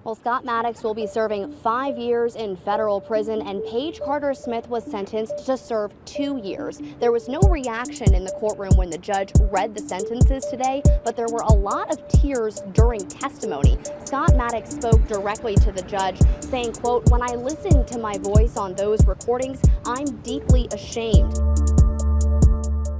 Well, Scott Maddox will be serving 5 years in federal prison, and Paige Carter Smith was sentenced to serve 2 years. There was no reaction in the courtroom when the judge read the sentences today, but there were a lot of tears during testimony. Scott Maddox spoke directly to the judge, saying, quote, "When I listen to my voice on those recordings, I'm deeply ashamed."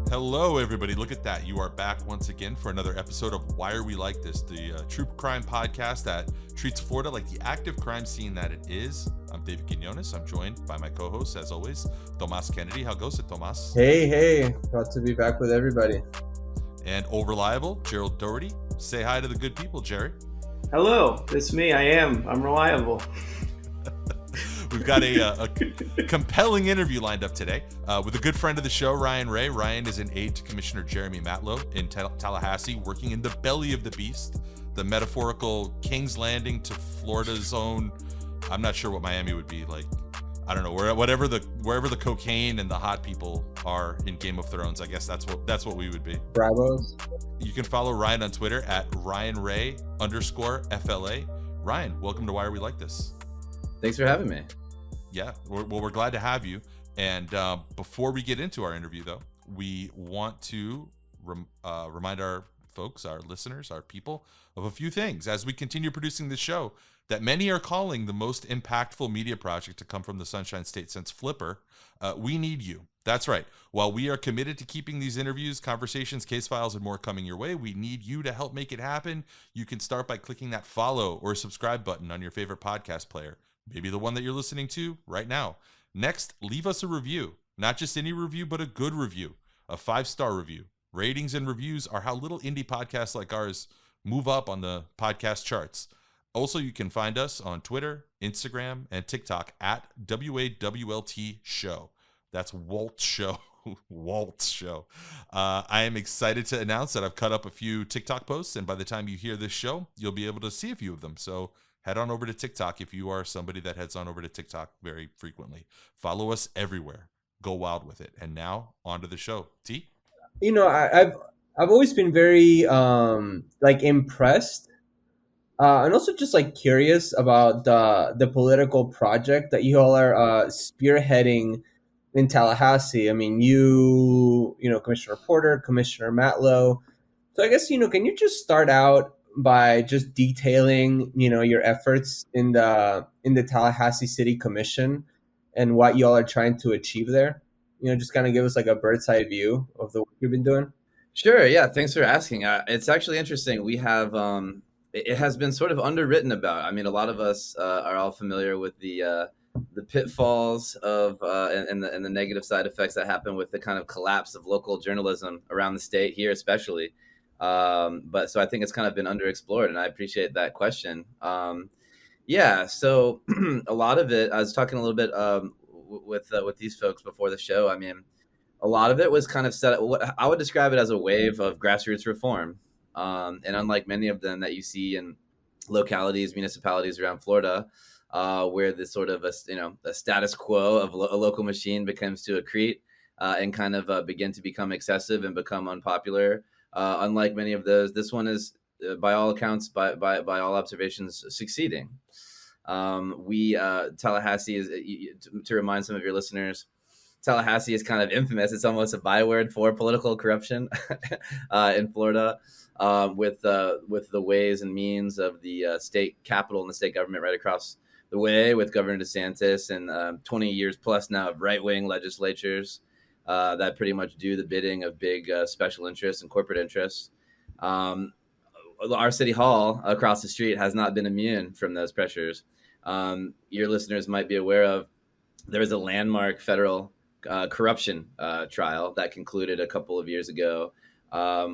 Hello, everybody. Look at that. You are back once again for another episode of Why Are We Like This, the true crime podcast that treats Florida like the active crime scene that it is. I'm David Quinones. I'm joined by my co-host, as always, Tomas Kennedy. How goes it, Tomas? Hey. Glad to be back with everybody. And old reliable, Gerald Doherty. Say hi to the good people, Jerry. Hello, it's me. I'm reliable. We've got a compelling interview lined up today with a good friend of the show, Ryan Ray. Ryan is an aide to Commissioner Jeremy Matlow in Tallahassee, working in the belly of the beast, the metaphorical King's Landing to Florida's own. I'm not sure what Miami would be like. I don't know, wherever the cocaine and the hot people are in Game of Thrones. I guess that's what we would be. Bravos. You can follow Ryan on Twitter at RyanRay_FLA. Ryan, welcome to Why Are We Like This? Thanks for having me. Yeah, we're glad to have you. And before we get into our interview, though, we want to remind our folks, our listeners, our people of a few things as we continue producing this show that many are calling the most impactful media project to come from the Sunshine State since Flipper. We need you. That's right. While we are committed to keeping these interviews, conversations, case files, and more coming your way, we need you to help make it happen. You can start by clicking that follow or subscribe button on your favorite podcast player. Maybe the one that you're listening to right now. Next, leave us a review. Not just any review, but a good review. A 5-star review. Ratings and reviews are how little indie podcasts like ours move up on the podcast charts. Also, you can find us on Twitter, Instagram, and TikTok at WAWLT Show. That's Walt Show. Walt Show. I am excited to announce that I've cut up a few TikTok posts, and by the time you hear this show, you'll be able to see a few of them. So head on over to TikTok if you are somebody that heads on over to TikTok very frequently. Follow us everywhere. Go wild with it. And now, on to the show. T? You know, I've always been very impressed and also just curious about the political project that you all are spearheading in Tallahassee. I mean, you know, Commissioner Porter, Commissioner Matlow. So I guess, can you just start out by just detailing, your efforts in the Tallahassee City Commission and what y'all are trying to achieve there? Just kind of give us a bird's eye view of the work you've been doing. Sure. Yeah. Thanks for asking. It's actually interesting. We have, it has been sort of underwritten about. I mean, a lot of us are all familiar with the pitfalls of and the negative side effects that happen with the kind of collapse of local journalism around the state here, especially. But so I think it's kind of been underexplored, and I appreciate that question. Yeah, so a lot of it, I was talking a little bit with these folks before the show. I mean, a lot of it was kind of set up. What I would describe it as a wave of grassroots reform, and unlike many of them that you see in localities, municipalities around Florida, where this sort of a status quo of a local machine becomes to accrete and kind of begin to become excessive and become unpopular. Unlike many of those, this one is, by all accounts, by all observations, succeeding. Tallahassee is, to remind some of your listeners, Tallahassee is kind of infamous. It's almost a byword for political corruption in Florida, with the ways and means of the state capital and the state government right across the way, with Governor DeSantis and 20 years plus now of right-wing legislatures that pretty much do the bidding of big special interests and corporate interests. Our city hall across the street has not been immune from those pressures. Your listeners might be aware of, there was a landmark federal corruption trial that concluded a couple of years ago,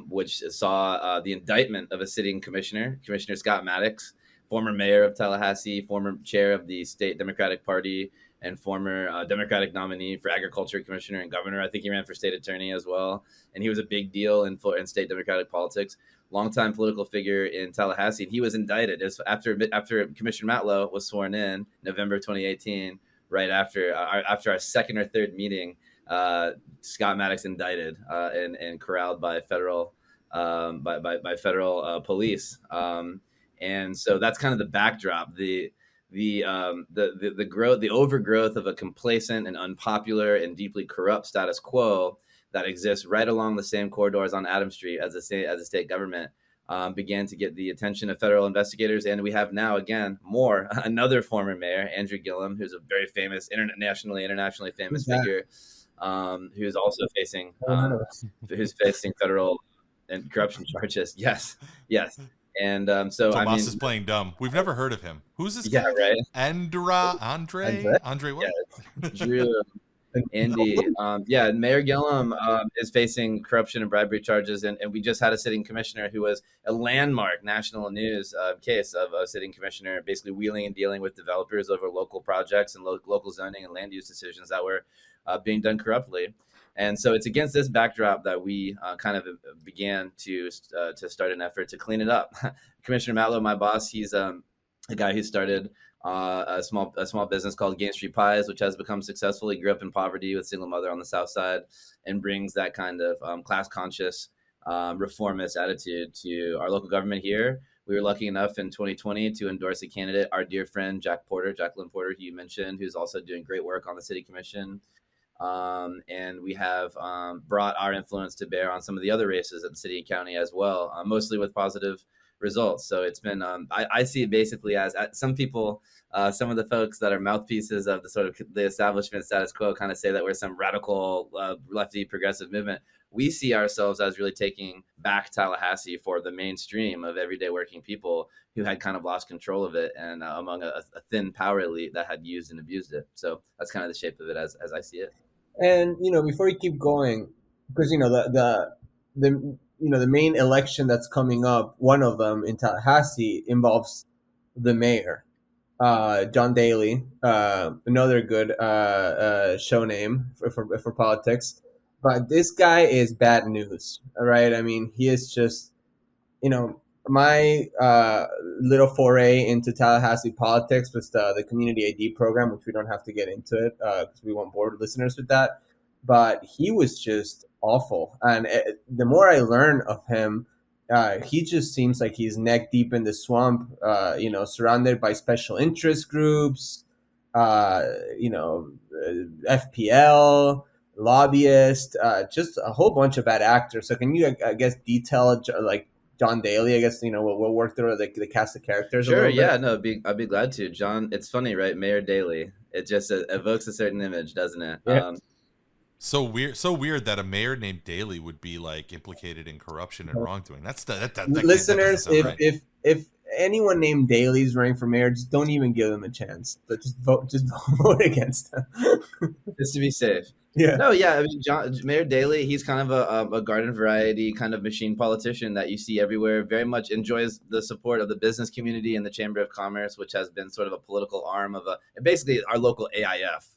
which saw the indictment of a sitting commissioner, Commissioner Scott Maddox, former mayor of Tallahassee, former chair of the state Democratic Party, and former Democratic nominee for agriculture commissioner and governor. I think he ran for state attorney as well. And he was a big deal in state Democratic politics, longtime political figure in Tallahassee. And he was indicted after Commissioner Matlow was sworn in November 2018, right after our second or third meeting. Scott Maddox indicted and corralled by federal police. And so that's kind of the backdrop. The growth, the overgrowth of a complacent and unpopular and deeply corrupt status quo that exists right along the same corridors on Adams Street as a state government began to get the attention of federal investigators. And we have now, again, another former mayor, Andrew Gillum, who's a very famous, internationally famous figure, who's also facing federal and corruption charges. Yes. And so Tomas is playing dumb. We've never heard of him. Who's this guy? Yeah, right. Andre what? Yeah, Drew. Andy, Mayor Gillum is facing corruption and bribery charges, and we just had a sitting commissioner who was a landmark national news case of a sitting commissioner basically wheeling and dealing with developers over local projects and local zoning and land use decisions that were being done corruptly. And so it's against this backdrop that we kind of began to start an effort to clean it up. Commissioner Matlow, my boss, he's a guy who started a small business called Game Street Pies, which has become successful. He grew up in poverty with a single mother on the South Side, and brings that kind of class conscious, reformist attitude to our local government here. We were lucky enough in 2020 to endorse a candidate, our dear friend Jacqueline Porter, who you mentioned, who's also doing great work on the city commission. And we have brought our influence to bear on some of the other races at the city and county as well, mostly with positive results. So it's been, I see it basically as some people, some of the folks that are mouthpieces of the sort of the establishment status quo kind of say that we're some radical lefty progressive movement. We see ourselves as really taking back Tallahassee for the mainstream of everyday working people who had kind of lost control of it, and among a thin power elite that had used and abused it. So that's kind of the shape of it as I see it. And before you keep going, because the main election that's coming up, one of them in Tallahassee, involves the mayor, John Daly, another good show name for politics. But this guy is bad news, all right? I mean, he is just, my little foray into Tallahassee politics was the community Aide program, which we don't have to get into it because we won't bore listeners with that. But he was just awful. And the more I learn of him, he just seems like he's neck deep in the swamp, surrounded by special interest groups, FPL, lobbyists, just a whole bunch of bad actors. So can you, I guess, detail John Daly? I guess we'll work through the cast of characters. Sure, yeah, no, I'd be glad to. John, it's funny, right? Mayor Daly, it just evokes a certain image, doesn't it? Yeah. So weird that a mayor named Daly would be implicated in corruption and wrongdoing. Listeners, right. if anyone named Daly is running for mayor, just don't even give them a chance. But just vote against them, just to be safe. Yeah. No, yeah. I mean, Mayor Daly, he's kind of a garden variety kind of machine politician that you see everywhere. Very much enjoys the support of the business community and the Chamber of Commerce, which has been sort of a political arm of basically our local AIF.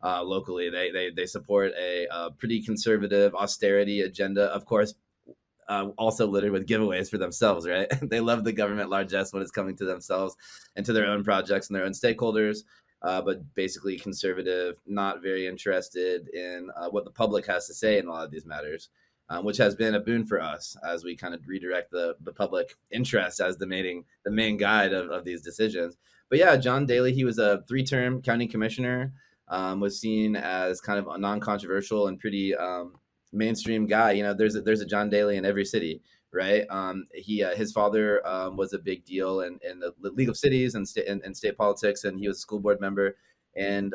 Locally, they support a pretty conservative austerity agenda, of course, also littered with giveaways for themselves, right? They love the government largesse when it's coming to themselves and to their own projects and their own stakeholders, but basically conservative, not very interested in what the public has to say in a lot of these matters, which has been a boon for us as we kind of redirect the public interest as the main guide of these decisions. But yeah, John Daly, he was a 3-term county commissioner. Was seen as kind of a non-controversial and pretty mainstream guy. There's a John Daly in every city, right? His father was a big deal in the League of Cities and state politics, and he was a school board member. And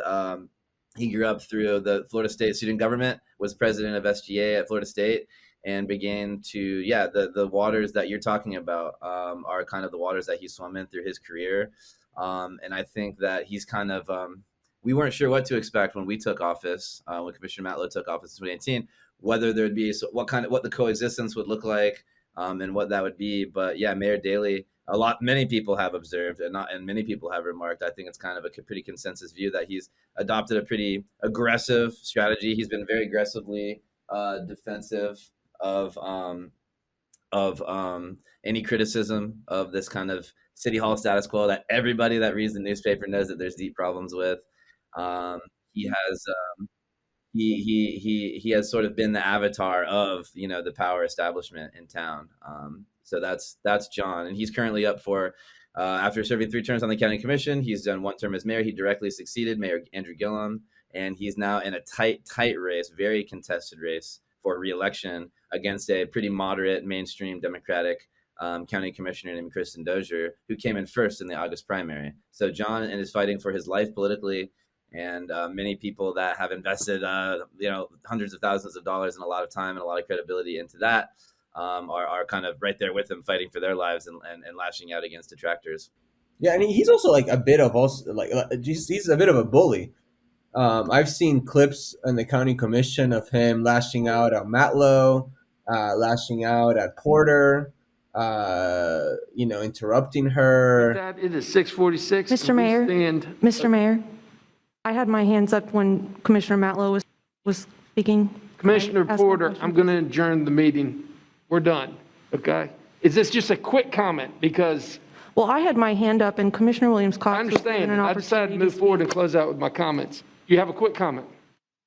he grew up through the Florida State student government, was president of SGA at Florida State, and began to, the waters that you're talking about are kind of the waters that he swam in through his career. And I think that he's kind of... we weren't sure what to expect when we took office, when Commissioner Matlow took office in 2018, whether there'd be what the coexistence would look like, and what that would be. But yeah, Mayor Daly, many people have observed and many people have remarked. I think it's kind of a pretty consensus view that he's adopted a pretty aggressive strategy. He's been very aggressively defensive of any criticism of this kind of city hall status quo that everybody that reads the newspaper knows that there's deep problems with. He has sort of been the avatar of the power establishment in town. So that's John, and he's currently up for, after serving 3 terms on the county commission, he's done 1 term as mayor. He directly succeeded Mayor Andrew Gillum, and he's now in a tight race, very contested race for re-election against a pretty moderate, mainstream Democratic county commissioner named Kristen Dozier, who came in first in the August primary. So John is fighting for his life politically, and many people that have invested, hundreds of thousands of dollars and a lot of time and a lot of credibility into that are kind of right there with him, fighting for their lives and lashing out against detractors. Yeah, and he's also like a bit of he's a bit of a bully. I've seen clips in the county commission of him lashing out at Matlow, lashing out at Porter, interrupting her. That it is 6:46. Mr. Mayor, Mr. Mayor, I had my hands up when Commissioner Matlow was speaking. Commissioner Can I ask my Porter, question, I'm going to please? adjourn the meeting. We're done, okay? Is this just a quick comment? Because Well, I had my hand up and Commissioner Williams Cox I was given understand, an and I decided to opportunity move to forward speak. and close out with my comments. You have a quick comment.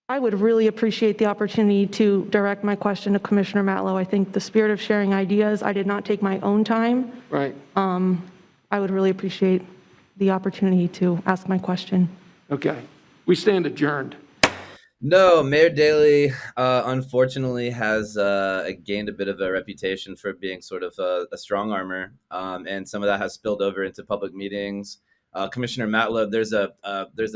I would really appreciate the opportunity to direct my question to Commissioner Matlow. I think the spirit of sharing ideas, I did not take my own time. Right, I would really appreciate the opportunity to ask my question. okay. We stand adjourned. No, Mayor Daley, unfortunately, has gained a bit of a reputation for being sort of a strong armor, and some of that has spilled over into public meetings. Commissioner Matlow, there's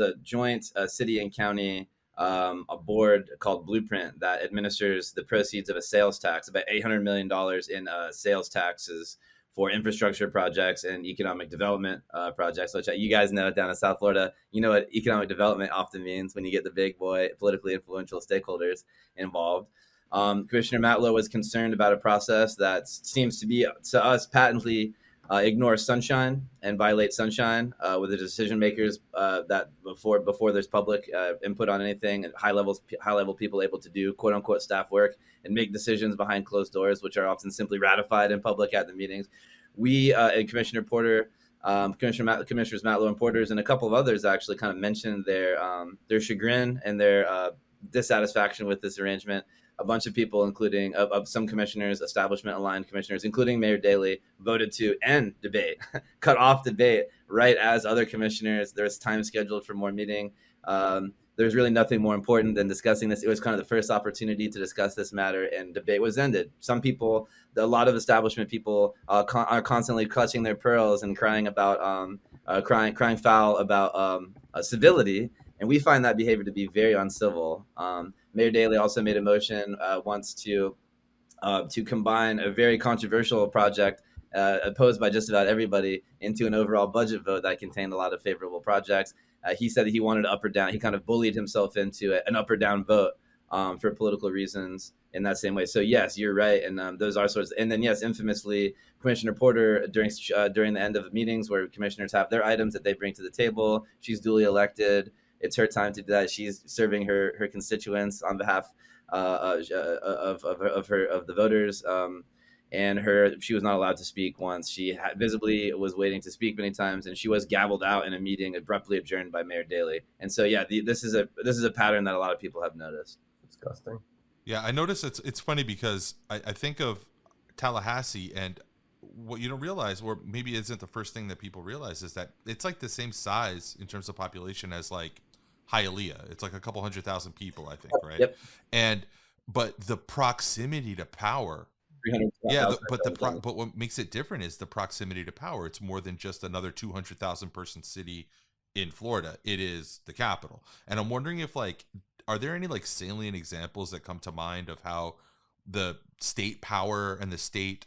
a joint city and county a board called Blueprint that administers the proceeds of a sales tax, about $800 million in sales taxes for infrastructure projects and economic development projects, which you guys know down in South Florida. You know what economic development often means when you get the big boy, politically influential stakeholders involved. Commissioner Matlow was concerned about a process that seems to be, to us, patently ignores sunshine and violates sunshine with the decision makers that before there's public input on anything, and high level people able to do quote unquote staff work and make decisions behind closed doors, which are often simply ratified in public at the meetings. We and Commissioner Porter, Commissioners Matlow and Porters, and a couple of others actually kind of mentioned their chagrin and their dissatisfaction with this arrangement. A bunch of people, including some commissioners, establishment-aligned commissioners, including Mayor Daley, voted to end debate, cut off debate right as other commissioners. There's time scheduled for more meeting. There's really nothing more important than discussing this. It was kind of the first opportunity to discuss this matter, and debate was ended. Some people, a lot of establishment people, are constantly clutching their pearls and crying about crying foul about civility, and we find that behavior to be very uncivil. Mayor Daley also made a motion once to combine a very controversial project opposed by just about everybody into an overall budget vote that contained a lot of favorable projects. He said that he wanted up or down. He kind of bullied himself into an up or down vote for political reasons in that same way. So yes, you're right, and those are sorts. And then yes, infamously, Commissioner Porter during the end of meetings where commissioners have their items that they bring to the table, she's duly elected. It's her time to do that. She's serving her constituents on behalf of the voters. And she was not allowed to speak once. She visibly was waiting to speak many times, and she was gavelled out in a meeting abruptly adjourned by Mayor Daley. And so, yeah, this is a pattern that a lot of people have noticed. Disgusting. Yeah, I noticed it's funny because I think of Tallahassee, and what you don't realize, or maybe isn't the first thing that people realize, is that it's like the same size in terms of population as like Hialeah. It's like a couple 100,000 people, I think, right? Yep. But the proximity to power. Yeah, but what makes it different is the proximity to power. It's more than just another 200,000 person city in Florida. It is the capital. And I'm wondering if are there any salient examples that come to mind of how the state power and the state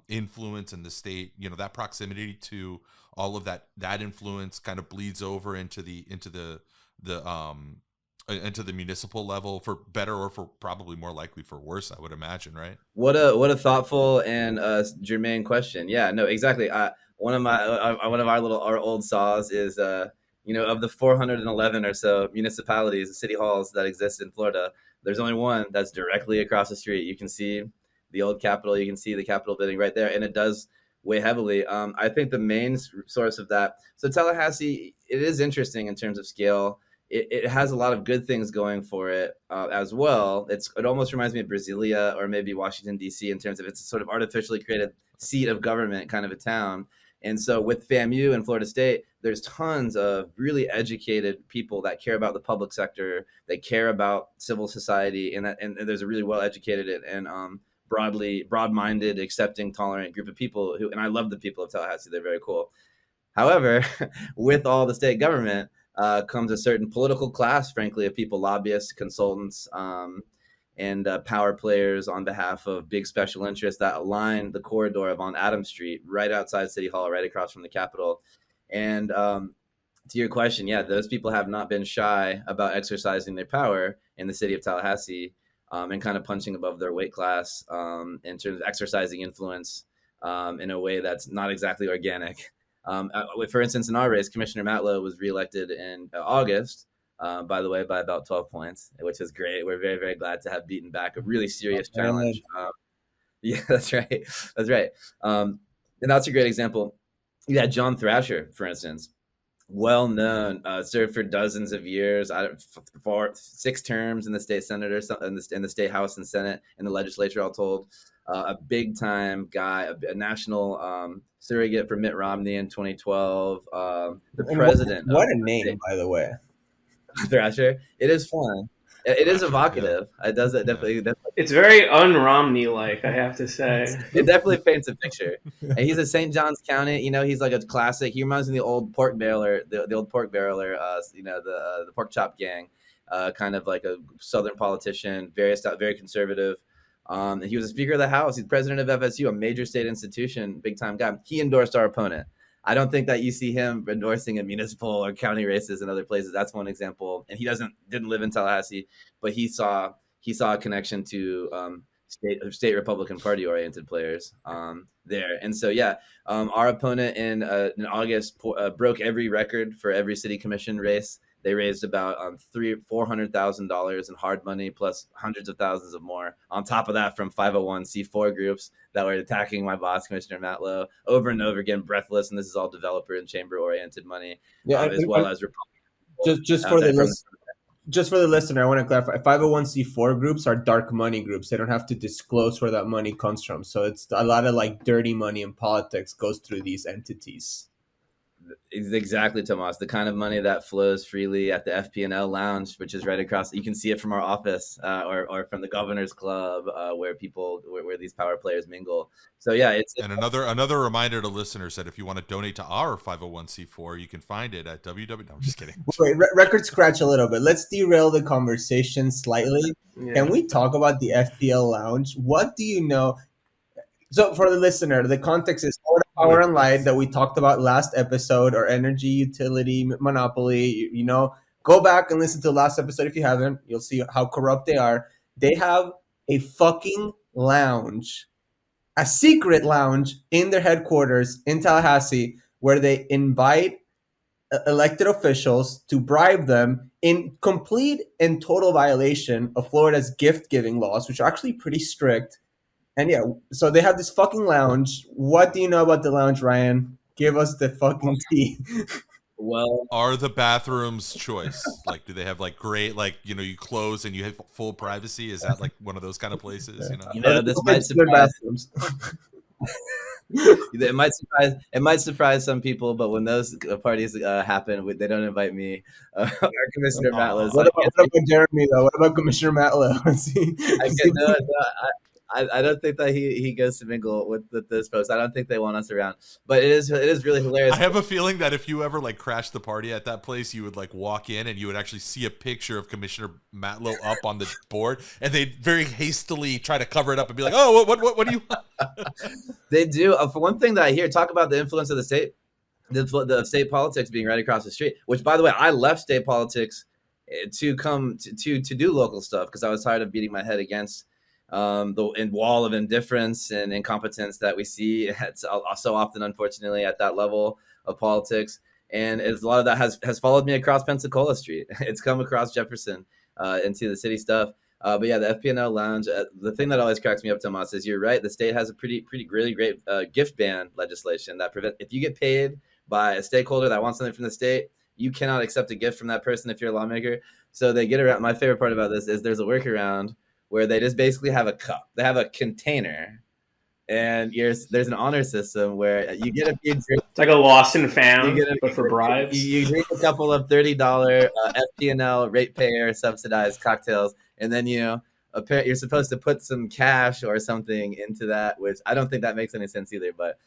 influence and the state, that proximity to all of that influence kind of bleeds over into the municipal level, for better or for probably more likely for worse, I would imagine, right? What a thoughtful and germane question. Yeah, no, exactly. One of our old saws is of the 411 or so municipalities, city halls that exist in Florida, there's only one that's directly across the street. You can see the old Capitol, you can see the Capitol building right there, and it does weigh heavily. I think the main source of that, so Tallahassee, it is interesting in terms of scale. It has a lot of good things going for it as well. It almost reminds me of Brasilia or maybe Washington, D.C. in terms of it's sort of artificially created seat of government kind of a town. And so with FAMU and Florida State, there's tons of really educated people that care about the public sector. They care about civil society, and there's a really well educated and broad-minded, accepting, tolerant group of people who, and I love the people of Tallahassee. They're very cool. However, with all the state government comes a certain political class, frankly, of people, lobbyists, consultants, and power players on behalf of big special interests that align the corridor of on Adams Street, right outside City Hall, right across from the Capitol. And to your question, yeah, those people have not been shy about exercising their power in the city of Tallahassee, and kind of punching above their weight class in terms of exercising influence in a way that's not exactly organic. For instance, in our race, Commissioner Matlow was reelected in August, by the way, by about 12 points, which is great. We're very, very glad to have beaten back a really serious challenge. Yeah, that's right. That's right. And that's a great example. Yeah, John Thrasher, for instance, well known, served for dozens of years, for 6 terms in the state Senate or in the state House and Senate, in the legislature, all told. A big time guy, a national surrogate for Mitt Romney in 2012. The president. What a name, by the way. Thrasher. It is fun. It is evocative. It does it definitely. It's very un-Romney-like, I have to say. It definitely paints a picture. And he's a St. Johns County. You know, he's like a classic. He reminds me of the old pork barreler, the old pork barreler. You know, the pork chop gang. Kind of like a Southern politician, very conservative. He was a Speaker of the House. He's president of FSU, a major state institution, big time guy. He endorsed our opponent. I don't think that you see him endorsing in municipal or county races in other places. That's one example. And he didn't live in Tallahassee, but he saw a connection to state Republican Party oriented players there. And so, yeah, our opponent in August broke every record for every city commission race. They raised about $400,000 in hard money, plus hundreds of thousands of more. On top of that, from 501c4 groups that were attacking my boss, Commissioner Matlow, over and over again, breathless. And this is all developer and chamber-oriented money, as well as Republican. Just for the listener, I want to clarify: 501c4 groups are dark money groups. They don't have to disclose where that money comes from. So it's a lot of like dirty money in politics goes through these entities. Exactly, Tomas. The kind of money that flows freely at the FP&L lounge, which is right across. You can see it from our office, or from the Governor's Club, where these power players mingle. So yeah, and another reminder to listeners that if you want to donate to our 501c4, you can find it at www. No, I'm just kidding. Wait, record scratch a little bit. Let's derail the conversation slightly. Yeah. Can we talk about the FPL lounge? What do you know? So for the listener, the context is Power and Light that we talked about last episode, or energy utility monopoly. You know, go back and listen to the last episode if you haven't. You'll see how corrupt they are. They have a fucking lounge, a secret lounge in their headquarters in Tallahassee, where they invite elected officials to bribe them in complete and total violation of Florida's gift-giving laws, which are actually pretty strict. And yeah, so they have this fucking lounge. What do you know about the lounge, Ryan? Give us the fucking tea. Well, are the bathrooms choice? Like, do they have like great, like, you know, you close and you have full privacy? Is that like one of those kind of places? You know, this might surprise. It might surprise some people, but when those parties happen, they don't invite me. Or Commissioner Matlow. What about Jeremy though? What about Commissioner Matlow? I don't think that he goes to mingle with those folks. I don't think they want us around. But it is really hilarious. I have a feeling that if you ever like crashed the party at that place, you would like walk in and you would actually see a picture of Commissioner Matlow up on the board, and they'd very hastily try to cover it up and be like, "Oh, what do you want?" They do. For one thing that I hear, talk about the influence of the state, the state politics being right across the street. Which, by the way, I left state politics to come to do local stuff because I was tired of beating my head against the wall of indifference and incompetence that we see so often, unfortunately, at that level of politics. And a lot of that has followed me across Pensacola Street. It's come across Jefferson into the city stuff. But yeah, the FP&L lounge. The thing that always cracks me up, Tomas, is you're right. The state has a really great gift ban legislation that prevents, if you get paid by a stakeholder that wants something from the state, you cannot accept a gift from that person if you're a lawmaker. So they get around. My favorite part about this is there's a workaround where they just basically have a cup. They have a container and there's an honor system where you get a few drinks. It's like a lost and You found, get but for bribes. you drink a couple of $30 FP&L ratepayer subsidized cocktails, and then you're supposed to put some cash or something into that, which I don't think that makes any sense either. But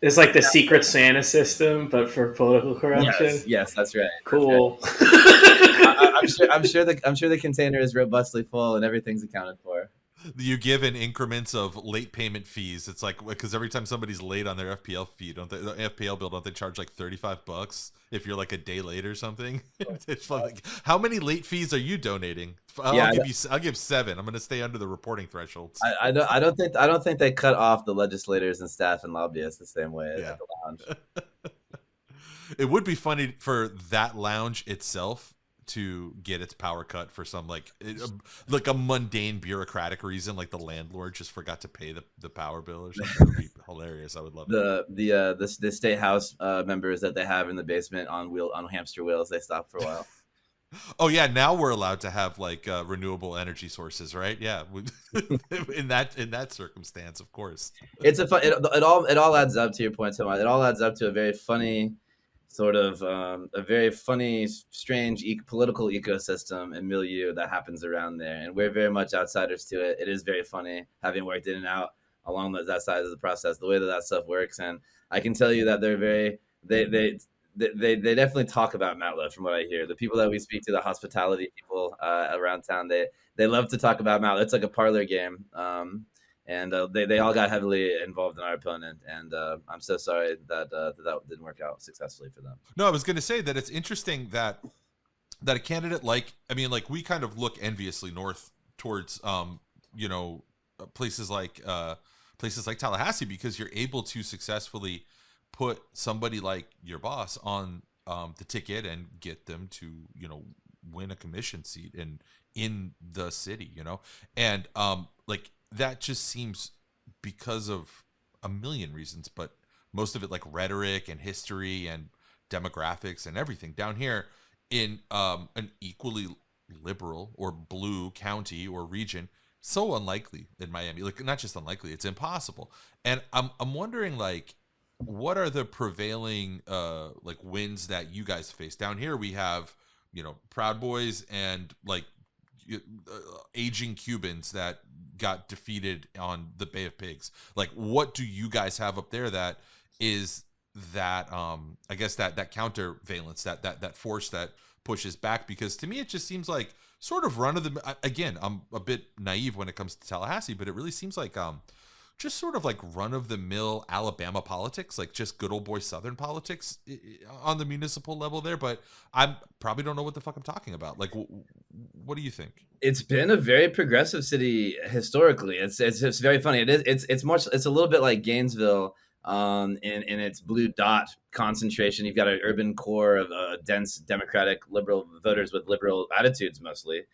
It's like the Secret Santa system, but for political corruption. yes, that's right. Cool. That's right. I'm sure the container is robustly full and everything's accounted for. You give in increments of late payment fees. It's like, because every time somebody's late on their FPL fee, the FPL bill, don't they charge like $35 if you're like a day late or something? It's like, how many late fees are you donating? I'll give 7. I'm going to stay under the reporting thresholds. I don't think they cut off the legislators and staff and lobbyists the same way as the lounge. It would be funny for that lounge itself to get its power cut for some like a mundane bureaucratic reason, like the landlord just forgot to pay the power bill or something. That would be hilarious. I would love the state house members that they have in the basement on hamster wheels. They stopped for a while. Oh yeah, now we're allowed to have like renewable energy sources, right? Yeah, in that circumstance, of course. It's it all adds up to your point, Tomas. It all adds up to a very funny sort of a very funny, strange political ecosystem and milieu that happens around there, and we're very much outsiders to it. It is very funny having worked in and out along that side of the process, the way that stuff works, and I can tell you that they definitely talk about Matlow from what I hear. The people that we speak to, the hospitality people around town, they love to talk about Matlow. It's like a parlor game. And they all got heavily involved in our opponent, and I'm so sorry that that didn't work out successfully for them. No, I was going to say that it's interesting that a candidate like we kind of look enviously north towards places like Tallahassee, because you're able to successfully put somebody like your boss on the ticket and get them to win a commission seat in the city, and that just seems, because of a million reasons, but most of it like rhetoric and history and demographics and everything down here in an equally liberal or blue county or region, so unlikely in Miami. Like, not just unlikely, it's impossible. And I'm wondering, like, what are the prevailing wins that you guys face down here? We have Proud Boys and aging Cubans that got defeated on the Bay of Pigs. Like, what do you guys have up there that is that I guess that countervalence, that force that pushes back? Because to me it just seems like sort of again, I'm a bit naive when it comes to Tallahassee, but it really seems like just sort of like run-of-the-mill Alabama politics, like just good old boy Southern politics on the municipal level there. But I probably don't know what the fuck I'm talking about. Like, what do you think? It's been a very progressive city historically. It's very funny. It's a little bit like Gainesville in its blue dot concentration. You've got an urban core of dense Democratic liberal voters with liberal attitudes mostly,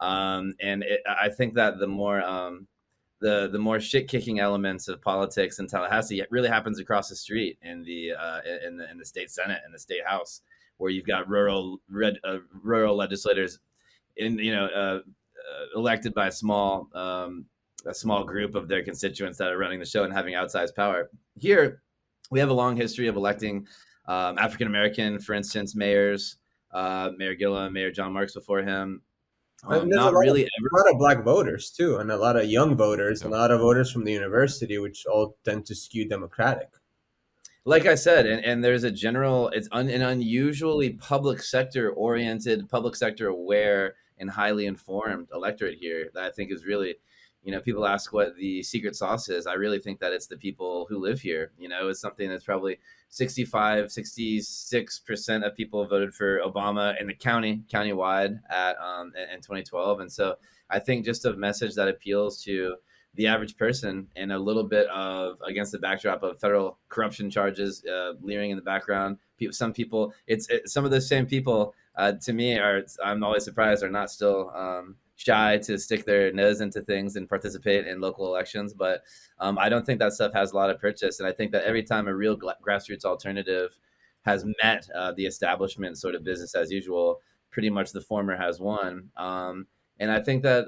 and I think that the more shit-kicking elements of politics in Tallahassee, it really happens across the street in the state Senate and the state House, where you've got rural legislators elected by a small group of their constituents that are running the show and having outsized power. Here, we have a long history of electing African American, for instance, mayors, Mayor Gillum, Mayor John Marks before him. Not really ever. A lot of black voters too, and a lot of young voters, and a lot of voters from the university, which all tend to skew Democratic. Like I said, and there's it's an unusually public sector oriented, public sector aware, and highly informed electorate here that I think is really, people ask what the secret sauce is. I really think that it's the people who live here. It's something that's probably 66% of people voted for Obama in the countywide in 2012. And so I think just a message that appeals to the average person, and a little bit of against the backdrop of federal corruption charges leering in the background. Some people, some of those same people to me I'm always surprised, are not still shy to stick their nose into things and participate in local elections. But I don't think that stuff has a lot of purchase. And I think that every time a real grassroots alternative has met the establishment sort of business as usual, pretty much the former has won. And I think that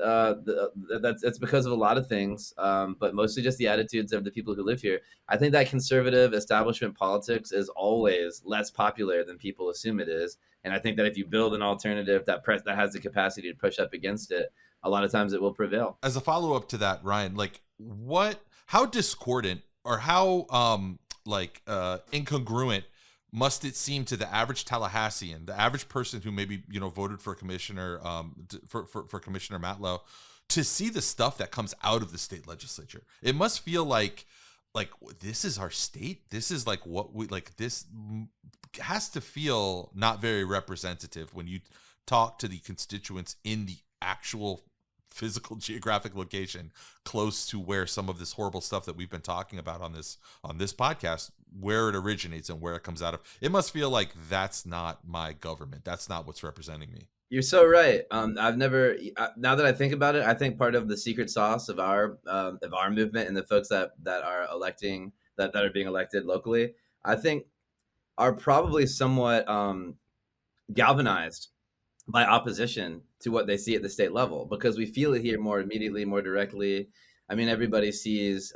that's because of a lot of things, but mostly just the attitudes of the people who live here. I think that conservative establishment politics is always less popular than people assume it is. And I think that if you build an alternative that has the capacity to push up against it, a lot of times it will prevail. As a follow up to that, Ryan, like how discordant or how incongruent must it seem to the average Tallahassean, the average person who maybe voted for Commissioner for Commissioner Matlow, to see the stuff that comes out of the state legislature? It must feel like this is our state. This is like what we like. This has to feel not very representative when you talk to the constituents in the actual physical geographic location close to where some of this horrible stuff that we've been talking about on this podcast, where it originates and where it comes out of. It must feel like that's not my government. That's not what's representing me. You're so right. I've never. Now that I think about it, I think part of the secret sauce of our movement and the folks that are electing that are being elected locally, I think, are probably somewhat galvanized by opposition to what they see at the state level, because we feel it here more immediately, more directly. I mean, everybody sees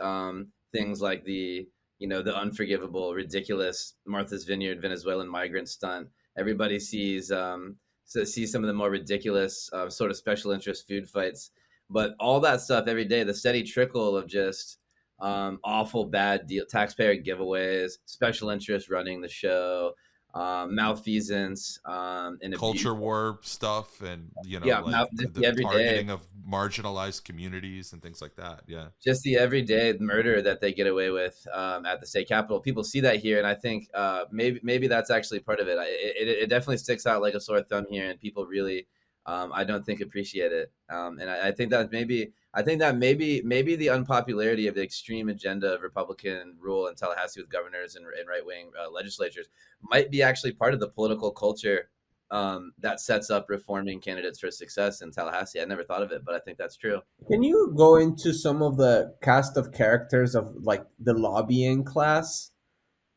things like the unforgivable, ridiculous Martha's Vineyard Venezuelan migrant stunt. Everybody sees some of the more ridiculous sort of special interest food fights. But all that stuff every day, the steady trickle of just awful bad deal, taxpayer giveaways, special interest running the show, malfeasance, and culture war stuff, and the targeting of marginalized communities and things like that. Yeah, just the everyday murder that they get away with at the state capitol. People see that here, and I think maybe that's actually part of it. It definitely sticks out like a sore thumb here, and people really, I don't think, appreciate it. And I think that maybe the unpopularity of the extreme agenda of Republican rule in Tallahassee with governors and right-wing legislatures might be actually part of the political culture that sets up reforming candidates for success in Tallahassee. I never thought of it, but I think that's true. Can you go into some of the cast of characters of like the lobbying class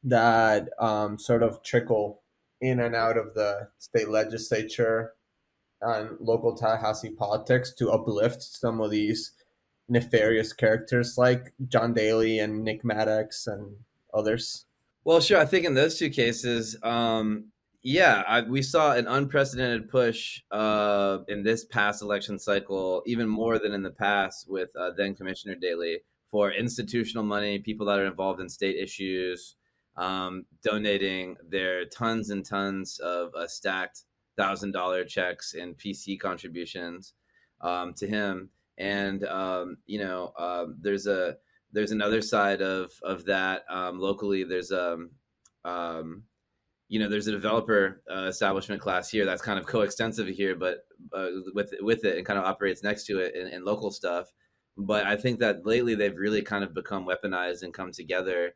that sort of trickle in and out of the state legislature and local Tallahassee politics to uplift some of these nefarious characters like John Daly and Nick Maddox and others? Well, sure. I think in those two cases, we saw an unprecedented push in this past election cycle, even more than in the past, with then Commissioner Daly, for institutional money, people that are involved in state issues, donating their tons and tons of stacked $1,000 checks and PC contributions to him. And there's another side of that locally. There's there's a developer establishment class here that's kind of coextensive here, but with it and kind of operates next to it in local stuff. But I think that lately they've really kind of become weaponized and come together.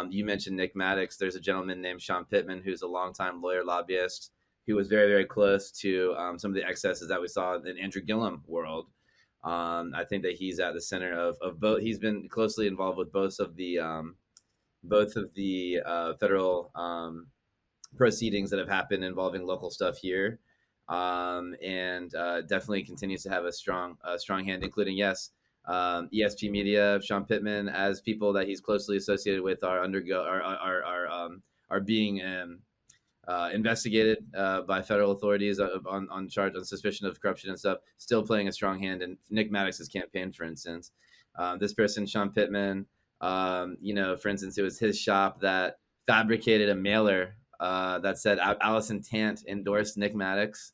You mentioned Nick Maddox. There's a gentleman named Sean Pittman who's a longtime lawyer lobbyist who was very, very close to some of the excesses that we saw in Andrew Gillum world. I think that he's at the center of both. He's been closely involved with both of the federal proceedings that have happened involving local stuff here, and definitely continues to have a strong hand, including ESP Media, Sean Pittman, as people that he's closely associated with are being investigated by federal authorities on suspicion of corruption and stuff, still playing a strong hand in Nick Maddox's campaign, for instance. This person, Sean Pittman, for instance, it was his shop that fabricated a mailer that said Allison Tant endorsed Nick Maddox.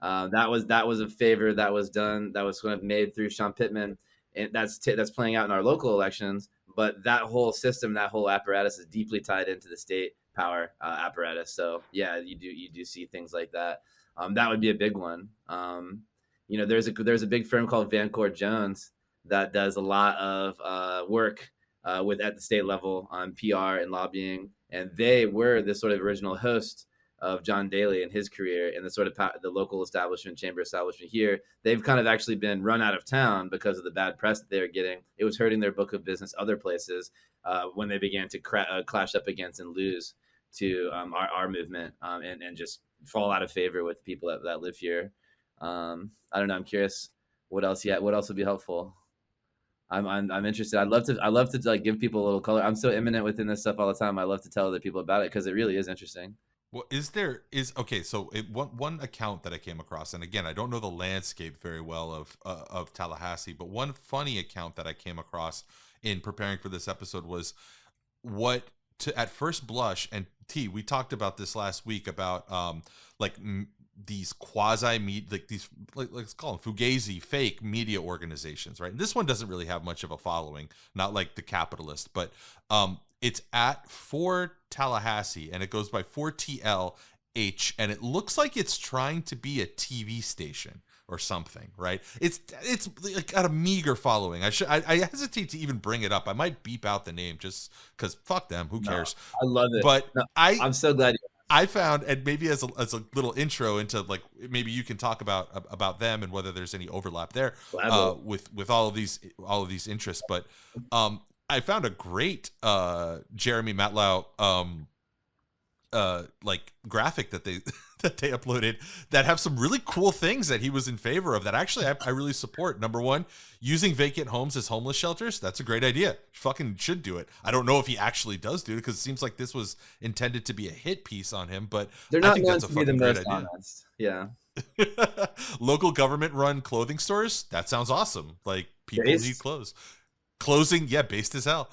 That was a favor that was done, that was kind of made through Sean Pittman, and that's playing out in our local elections. But that whole system, that whole apparatus is deeply tied into the state power apparatus. So yeah, you do see things like that. That would be a big one. There's a big firm called Vancourt Jones that does a lot of work at the state level on PR and lobbying, and they were the sort of original host of John Daly and his career and the sort of the local establishment, chamber establishment here. They've kind of actually been run out of town because of the bad press that they were getting. It was hurting their book of business other places when they began to clash up against and lose to our movement and just fall out of favor with people that live here. I don't know. I'm curious what else. Yeah, what else would be helpful? I'm interested. I'd love to like give people a little color. I'm so imminent within this stuff all the time. I love to tell other people about it because it really is interesting. Well, okay? So one account that I came across, and again, I don't know the landscape very well of Tallahassee, but one funny account that I came across in preparing for this episode was what to at first blush, and we talked about this last week about like these like these let's call them fugazi fake media organizations, right? And this one doesn't really have much of a following, not like the Capitalist, but it's at 4 Tallahassee, and it goes by 4TLH, and it looks like it's trying to be a TV station or something, right? It's like got a meager following. I hesitate to even bring it up. I might beep out the name just because fuck them. Who cares? I love it. But no, I'm so glad. I found, and maybe as a little intro into like maybe you can talk about them and whether there's any overlap there with all of these interests. But I found a great Jeremy Matlow like graphic that they uploaded that have some really cool things that he was in favor of that actually I really support. Number one, using vacant homes as homeless shelters. That's a great idea. Fucking should do it. I don't know if he actually does do it because it seems like this was intended to be a hit piece on him, but they're not I think that's a to be the fucking great most idea. honest. Yeah. Local government run clothing stores. That sounds awesome. Like people Based? need clothes. Closing, yeah, based as hell.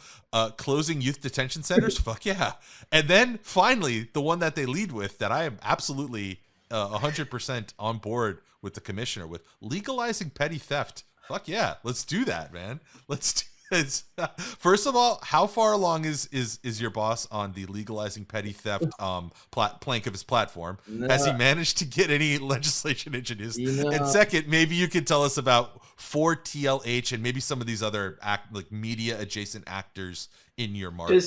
Closing youth detention centers, fuck yeah. And then finally, the one that they lead with that I am absolutely 100% on board with the commissioner with, legalizing petty theft. Fuck yeah, let's do that, man. Let's do this. First of all, how far along is your boss on the legalizing petty theft plank of his platform? No. Has he managed to get any legislation introduced? You know, and second, maybe you could tell us about 4TLH and maybe some of these other like media adjacent actors in your market.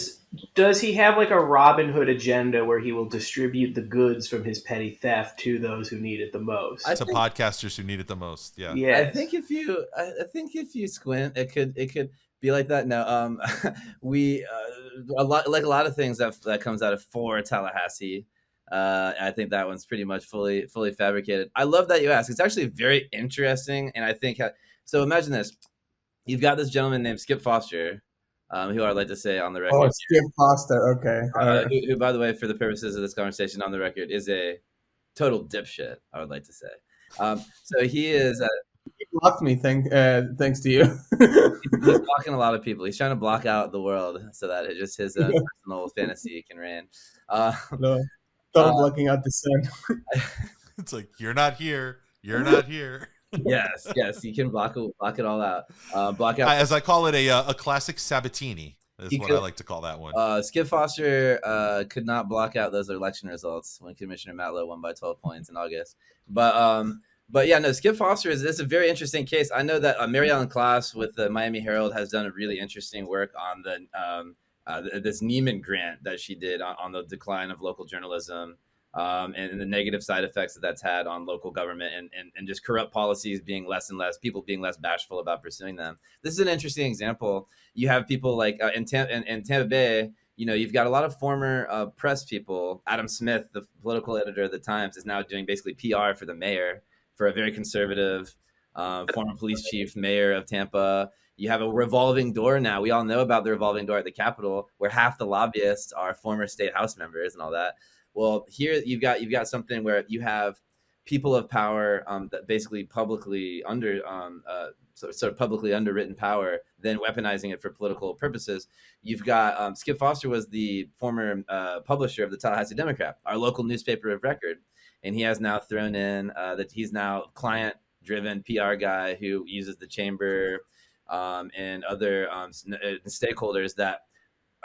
Does he have like a Robin Hood agenda where he will distribute the goods from his petty theft to those who need it the most? To podcasters who need it the most. Yeah. Yes. I think if you squint, it could be like that. No, we a lot of things that comes out of 4 Tallahassee. I think that one's pretty much fully fabricated. I love that you ask. It's actually very interesting, and I think so. Imagine this: you've got this gentleman named Skip Foster, who I'd like to say on the record. Oh, Skip Foster. Okay. Who, by the way, for the purposes of this conversation, on the record, is a total dipshit. I would like to say. So he is. He blocked me. Thanks to you. He's blocking a lot of people. He's trying to block out the world so that it just his personal fantasy can reign. No, stop blocking out the sun. It's like, you're not here. You're not here. Yes, you can block it all out. Block out, as I call it, a classic Sabatini. Is what I like to call that one. Skip Foster could not block out those election results when Commissioner Matlow won by 12 points in August. But yeah, no, Skip Foster is a very interesting case. I know that Mary Ellen Klass with the Miami Herald has done a really interesting work on the this Neiman grant that she did on the decline of local journalism. And the negative side effects that's had on local government and just corrupt policies being less and less, people being less bashful about pursuing them. This is an interesting example. You have people like in Tampa Bay, you've got a lot of former press people. Adam Smith, the political editor of the Times, is now doing basically PR for the mayor, for a very conservative former police chief mayor of Tampa. You have a revolving door now. We all know about the revolving door at the Capitol, where half the lobbyists are former state house members and all that. Well, here you've got something where you have people of power that basically publicly publicly underwritten power, then weaponizing it for political purposes. You've got Skip Foster was the former publisher of the Tallahassee Democrat, our local newspaper of record, and he has now thrown in that he's now client-driven PR guy who uses the chamber and other stakeholders that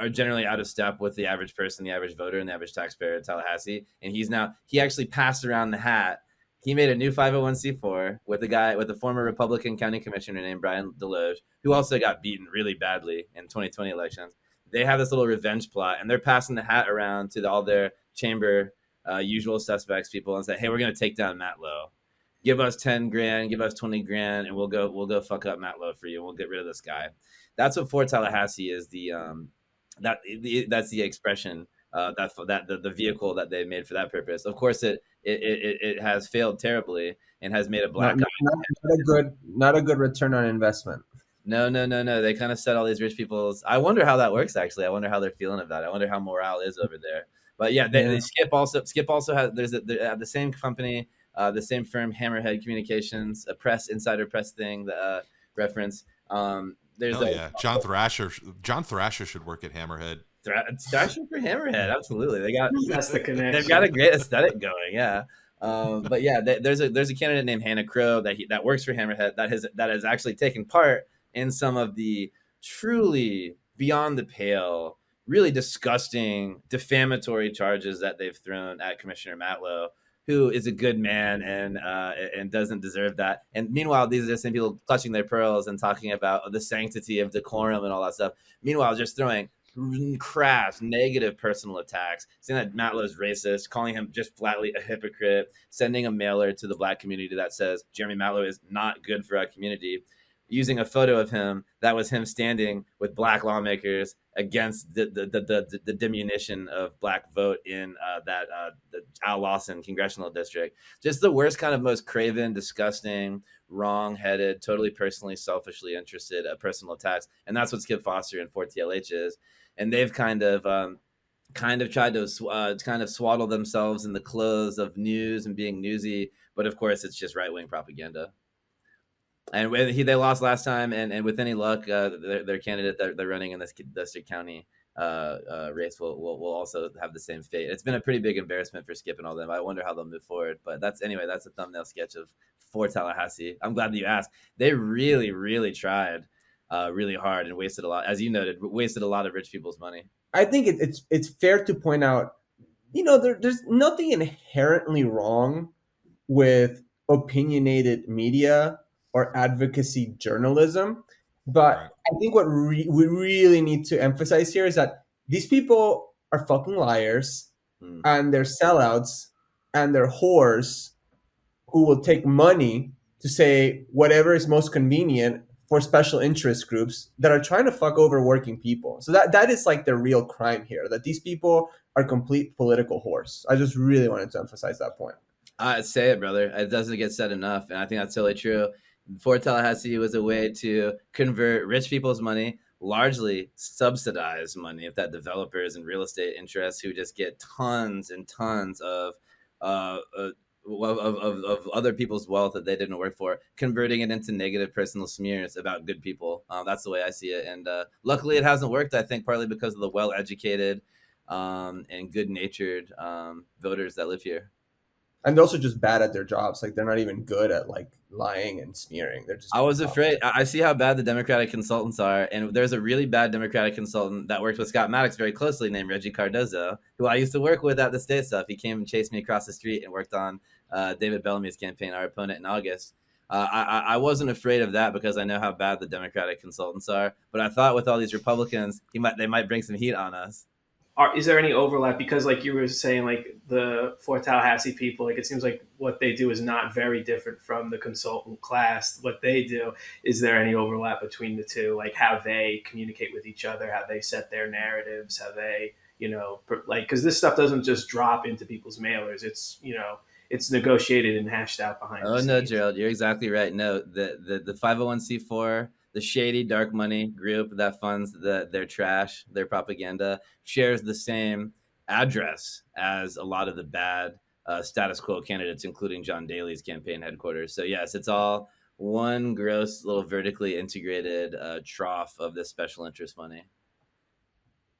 are generally out of step with the average person, the average voter, and the average taxpayer in Tallahassee. And he actually passed around the hat. He made a new 501c4 with a former Republican county commissioner named Brian Deloge, who also got beaten really badly in 2020 elections. They have this little revenge plot, and they're passing the hat around to all their chamber usual suspects people and say, hey, we're going to take down Matlow. Give us 10 grand, give us 20 grand, and we'll go fuck up Matlow for you. We'll get rid of this guy. That's what 4 Tallahassee is. That's the expression the vehicle that they made for that purpose. Of course, it has failed terribly and has made a black eye. Not a good return on investment. No. They kind of set all these rich people's. I wonder how that works. Actually, I wonder how they're feeling about it. I wonder how morale is over there. But yeah, they Skip also has the same company, the same firm, Hammerhead Communications, a insider press thing that reference. John Thrasher should work at Hammerhead. Thrasher for Hammerhead, absolutely. That's the connection. They've got a great aesthetic going, yeah. But yeah, there's a candidate named Hannah Crow that works for Hammerhead that has actually taken part in some of the truly beyond the pale, really disgusting, defamatory charges that they've thrown at Commissioner Matlow, who is a good man and doesn't deserve that. And meanwhile, these are the same people clutching their pearls and talking about the sanctity of decorum and all that stuff. Meanwhile, just throwing crass, negative personal attacks, saying that Matlow's racist, calling him just flatly a hypocrite, sending a mailer to the black community that says Jeremy Matlow is not good for our community, using a photo of him that was him standing with black lawmakers against the diminution of black vote in the Al Lawson congressional district. Just the worst kind of most craven, disgusting, wrong-headed, totally personally, selfishly interested personal attacks. And that's what Skip Foster and 4TLH is. And they've kind of tried to kind of swaddle themselves in the clothes of news and being newsy. But of course, it's just right-wing propaganda. And they lost last time, and with any luck, their candidate that they're running in this district county race will also have the same fate. It's been a pretty big embarrassment for Skip and all them. I wonder how they'll move forward. But that's a thumbnail sketch of for Tallahassee. I'm glad that you asked. They really, really tried really hard and wasted a lot, as you noted, wasted a lot of rich people's money. I think it's fair to point out, there's nothing inherently wrong with opinionated media or advocacy journalism. But right. I think what we really need to emphasize here is that these people are fucking liars and they're sellouts and they're whores who will take money to say whatever is most convenient for special interest groups that are trying to fuck over working people. So that is like the real crime here, that these people are complete political whores. I just really wanted to emphasize that point. Say it, brother. It doesn't get said enough. And I think that's totally true. Fort Tallahassee was a way to convert rich people's money, largely subsidized money, if that developers and real estate interests who just get tons and tons of other people's wealth that they didn't work for, converting it into negative personal smears about good people. That's the way I see it. And luckily it hasn't worked, I think, partly because of the well-educated and good-natured voters that live here. And they're also just bad at their jobs. Like, they're not even good at like lying and smearing. They're just. I was afraid. I see how bad the Democratic consultants are, and there's a really bad Democratic consultant that worked with Scott Maddox very closely, named Reggie Cardozo, who I used to work with at the state stuff. He came and chased me across the street and worked on David Bellamy's campaign, our opponent, in August. I wasn't afraid of that because I know how bad the Democratic consultants are. But I thought with all these Republicans, they might bring some heat on us. Is there any overlap? Because like you were saying, like the Fort Tallahassee people, like it seems like what they do is not very different from the consultant class. What they do, is there any overlap between the two? Like how they communicate with each other, how they set their narratives, how they, because this stuff doesn't just drop into people's mailers. It's, it's negotiated and hashed out behind the scenes. No, Gerald, you're exactly right. No, the 501c4, the shady dark money group that funds their trash, their propaganda, shares the same address as a lot of the bad status quo candidates, including John Daly's campaign headquarters. So yes, it's all one gross little vertically integrated trough of this special interest money.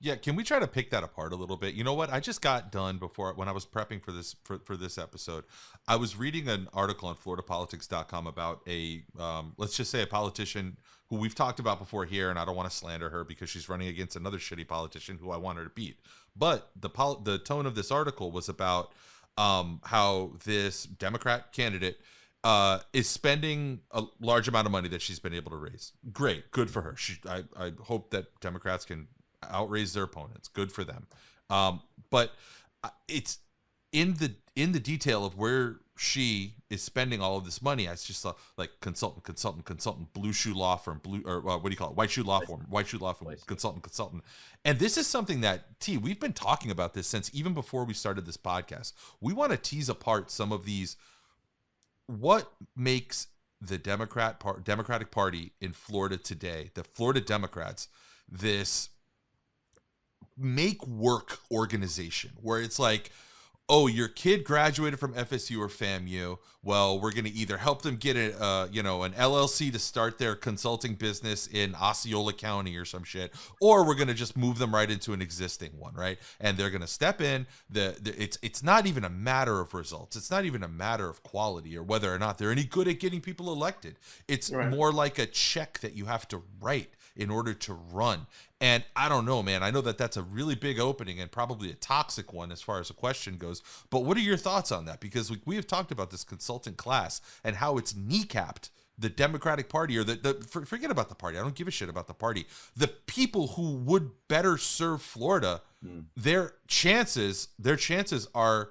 Yeah, can we try to pick that apart a little bit? You know what? I just got done when I was prepping for this episode. I was reading an article on FloridaPolitics.com about let's just say a politician who we've talked about before here, and I don't want to slander her because she's running against another shitty politician who I want her to beat. But the tone of this article was about how this Democrat candidate is spending a large amount of money that she's been able to raise. Great, good for her. I hope that Democrats can outraise their opponents. Good for them. But it's in the detail of where she is spending all of this money. It's just like consultant, blue shoe law firm, what do you call it? White shoe law firm, consultant. And this is something that we've been talking about this since even before we started this podcast. We want to tease apart some of these. What makes the Democratic Party in Florida today, the Florida Democrats, this make work organization where it's like, oh, your kid graduated from FSU or FAMU. Well, we're going to either help them get an LLC to start their consulting business in Osceola County or some shit, or we're going to just move them right into an existing one, right? And they're going to step in. It's not even a matter of results. It's not even a matter of quality or whether or not they're any good at getting people elected. It's more like a check that you have to write in order to run. And I don't know, man. I know that that's a really big opening and probably a toxic one as far as the question goes. But what are your thoughts on that? Because we have talked about this consultant class and how it's kneecapped the Democratic Party, or forget about the party. I don't give a shit about the party. The people who would better serve Florida, their chances are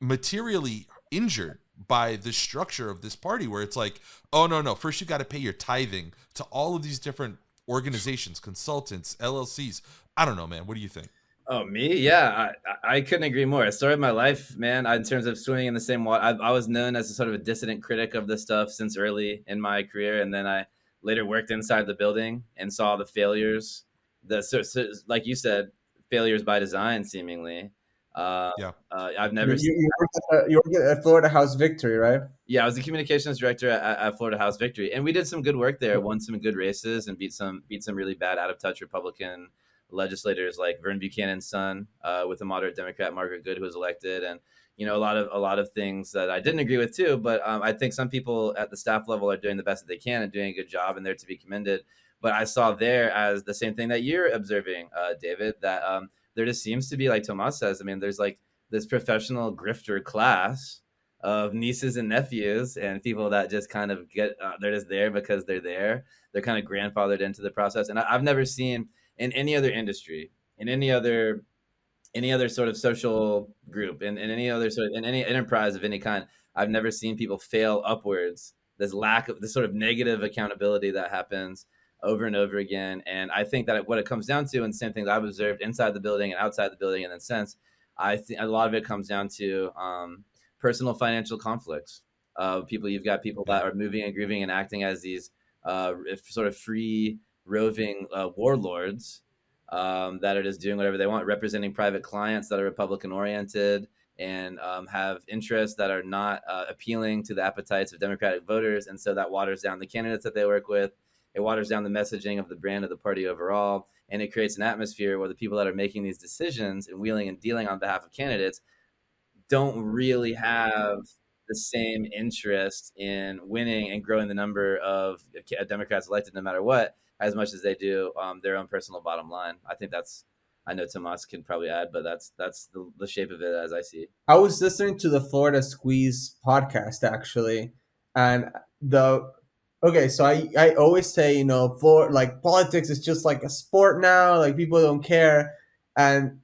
materially injured by the structure of this party, where it's like, oh, no, first you got to pay your tithing to all of these different organizations, consultants, LLCs. I don't know, man. What do you think? Oh, me? Yeah, I couldn't agree more. I started my life, man, in terms of swimming in the same water. I was known as a sort of a dissident critic of this stuff since early in my career. And then I later worked inside the building and saw the failures, like you said, failures by design, seemingly. I've never you worked at Florida House Victory, right? Yeah, I was the communications director at Florida House Victory, and we did some good work there. Won some good races and beat some really bad, out of touch Republican legislators like Vern Buchanan's son, with a moderate Democrat, Margaret Good, who was elected, and a lot of things that I didn't agree with too. But I think some people at the staff level are doing the best that they can and doing a good job, and they're to be commended. But I saw there as the same thing that you're observing, David, that there just seems to be, like Tomas says, I mean, there's like this professional grifter class of nieces and nephews and people that just kind of get, they're just there because they're there. They're kind of grandfathered into the process. And I've never seen in any other industry, in any other sort of social group, in any other sort of, in any enterprise of any kind, I've never seen people fail upwards. This lack of this sort of negative accountability that happens over and over again. And I think that what it comes down to, and the same thing that I've observed inside the building and outside the building in a sense, I think a lot of it comes down to personal financial conflicts. You've got people that are moving and grooving and acting as these sort of free roving warlords that are just doing whatever they want, representing private clients that are Republican oriented and have interests that are not appealing to the appetites of Democratic voters. And so that waters down the candidates that they work with. It waters down the messaging of the brand of the party overall, and it creates an atmosphere where the people that are making these decisions and wheeling and dealing on behalf of candidates don't really have the same interest in winning and growing the number of Democrats elected no matter what, as much as they do their own personal bottom line. I think I know Tomas can probably add, but that's the shape of it as I see it. I was listening to the Florida Squeeze podcast, actually, and so I always say, politics is just like a sport now, like people don't care. And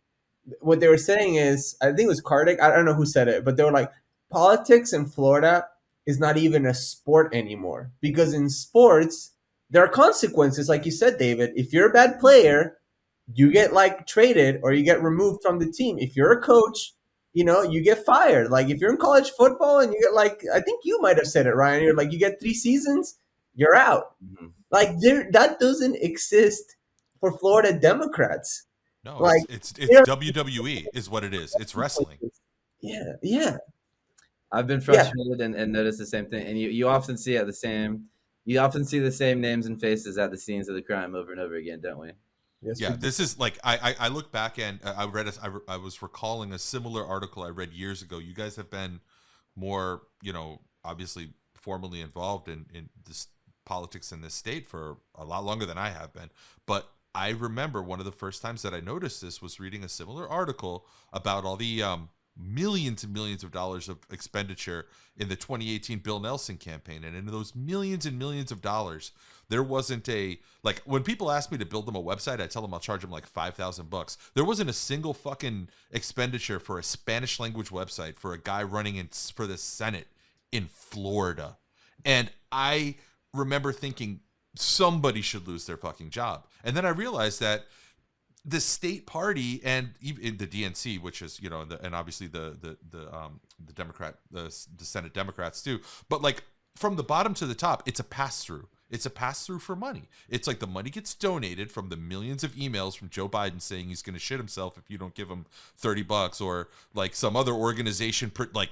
what they were saying is, I think it was Kardik, I don't know who said it, but they were like, politics in Florida is not even a sport anymore, because in sports, there are consequences. Like you said, David, if you're a bad player, you get traded or you get removed from the team. If you're a coach, you get fired. Like if you're in college football and you get I think you might have said it, Ryan, you're you get 3 seasons, you're out. Mm-hmm. That doesn't exist for Florida Democrats. No, it's WWE is what it is. It's wrestling. Yeah. I've been frustrated and noticed the same thing. And you often see the same names and faces at the scenes of the crime over and over again, don't we? Yes, yeah, this is I look back and I was recalling a similar article I read years ago. You guys have been more, obviously formally involved in this politics in this state for a lot longer than I have been. But I remember one of the first times that I noticed this was reading a similar article about all the millions and millions of dollars of expenditure in the 2018 Bill Nelson campaign. And in those millions and millions of dollars, there wasn't when people ask me to build them a website, I tell them I'll charge them $5,000. There wasn't a single fucking expenditure for a Spanish language website for a guy running for the Senate in Florida. And I remember thinking somebody should lose their fucking job. And then I realized that the state party and even the DNC, which is, you know, and obviously the Democrat, the Senate Democrats too, but like from the bottom to the top, it's a pass through. It's a pass through for money. It's like the money gets donated from the millions of emails from Joe Biden saying he's going to shit himself if you don't give him $30, or like some other organization like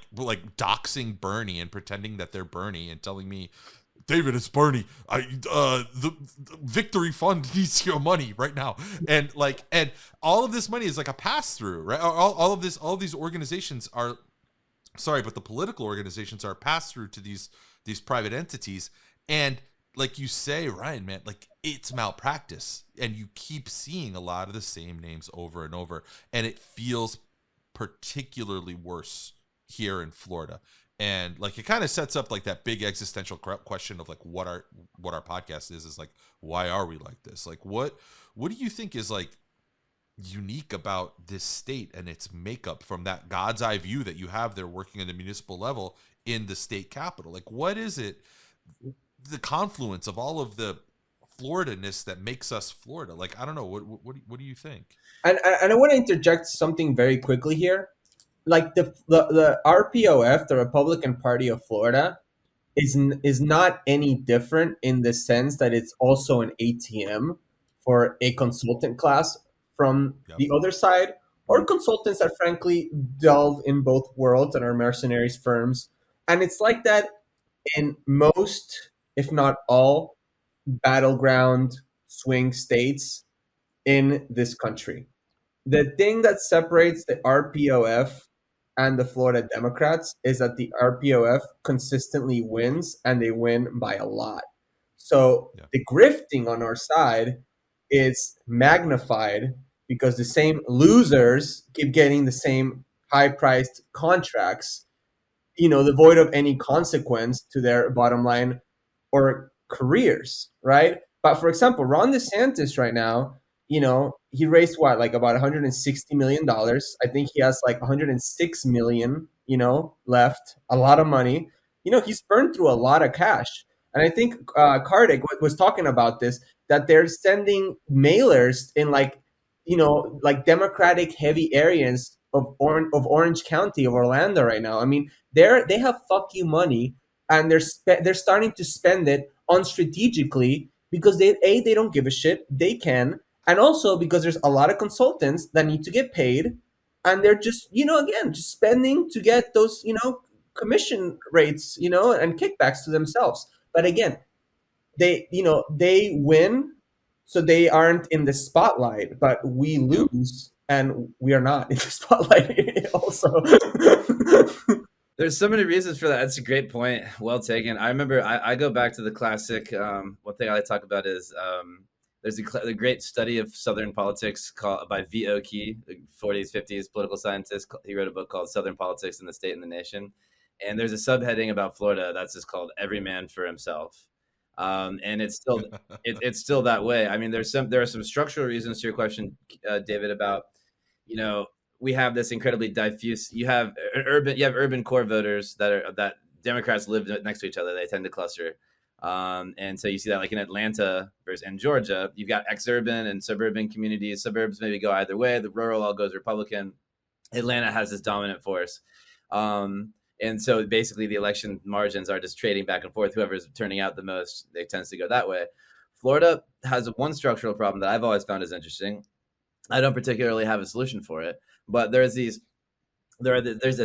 doxing Bernie and pretending that they're Bernie and telling me, David, it's Bernie. The Victory Fund needs your money right now, and all of this money is like a pass through, right? All of these organizations are, sorry, but the political organizations are pass through to these private entities, and like you say, Ryan, man, like it's malpractice, and you keep seeing a lot of the same names over and over, and it feels particularly worse here in Florida. And like it kind of sets up like that big existential question of like what our podcast is like, why are we like this? Like what do you think is like unique about this state and its makeup from that God's eye view that you have there working at the municipal level in the state capitol? Like what is it, the confluence of all of the Florida-ness that makes us Florida? Like I don't know, what do you think? And I want to interject something very quickly here. Like the RPOF, the Republican Party of Florida, is not any different in the sense that it's also an ATM for a consultant class from the other side, or consultants that frankly delve in both worlds and are mercenaries firms. And it's like that in most, if not all, battleground swing states in this country. The thing that separates the RPOF and the Florida Democrats is that the RPOF consistently wins, and they win by a lot. So the grifting on our side is magnified because the same losers keep getting the same high-priced contracts, you know, devoid of any consequence to their bottom line or careers, right? But for example, Ron DeSantis right now, you know, he raised what, like about $160 million. I think he has like 106 million, you know, left. A lot of money. You know, he's burned through a lot of cash. And I think Kartik was talking about this, that they're sending mailers in like, you know, like Democratic heavy areas of Orange County, of Orlando right now. I mean, they have fuck you money, and they're starting to spend it on strategically because they don't give a shit. They can. And also because there's a lot of consultants that need to get paid, and they're just, you know, again, just spending to get those, you know, commission rates, you know, and kickbacks to themselves. But again, they win, so they aren't in the spotlight, but we lose and we are not in the spotlight also. There's so many reasons for that. That's a great point. Well taken. I remember I go back to the classic. One thing I like to talk about is there's a great study of Southern politics by V. Oakey, the 40s, 50s political scientist. He wrote a book called Southern Politics in the State and the Nation. And there's a subheading about Florida that's just called Every Man for Himself. And it's still it's still that way. I mean, there are some structural reasons to your question, David, about, you know, we have this incredibly diffuse. You have urban core voters that Democrats live next to each other. They tend to cluster. And so you see that like in Atlanta and Georgia, you've got ex-urban and suburban communities. Suburbs maybe go either way. The rural all goes Republican. Atlanta has this dominant force. And so basically the election margins are just trading back and forth. Whoever's turning out the most, it tends to go that way. Florida has one structural problem that I've always found is interesting. I don't particularly have a solution for it, but there's this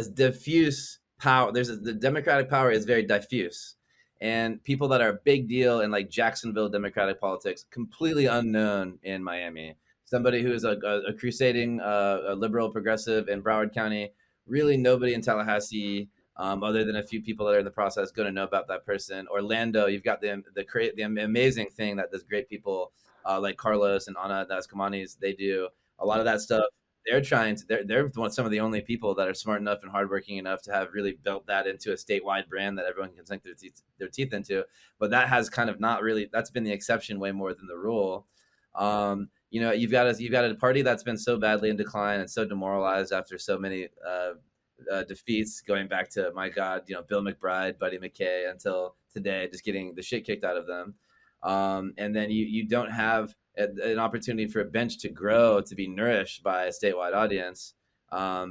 diffuse power. The Democratic power is very diffuse. And people that are a big deal in like Jacksonville Democratic politics, completely unknown in Miami. Somebody who is a crusading a liberal progressive in Broward County, really nobody in Tallahassee, other than a few people that are in the process, going to know about that person. Orlando, you've got the amazing thing that those great people like Carlos and Ana Dascamanis, they do a lot of that stuff. They're some of the only people that are smart enough and hardworking enough to have really built that into a statewide brand that everyone can sink their teeth into. But that has kind of not really, that's been the exception way more than the rule. You know, you've got a party that's been so badly in decline and so demoralized after so many defeats, going back to, my God, Bill McBride, Buddy McKay, until today, just getting the shit kicked out of them. And then you don't have an opportunity for a bench to grow, to be nourished by a statewide audience,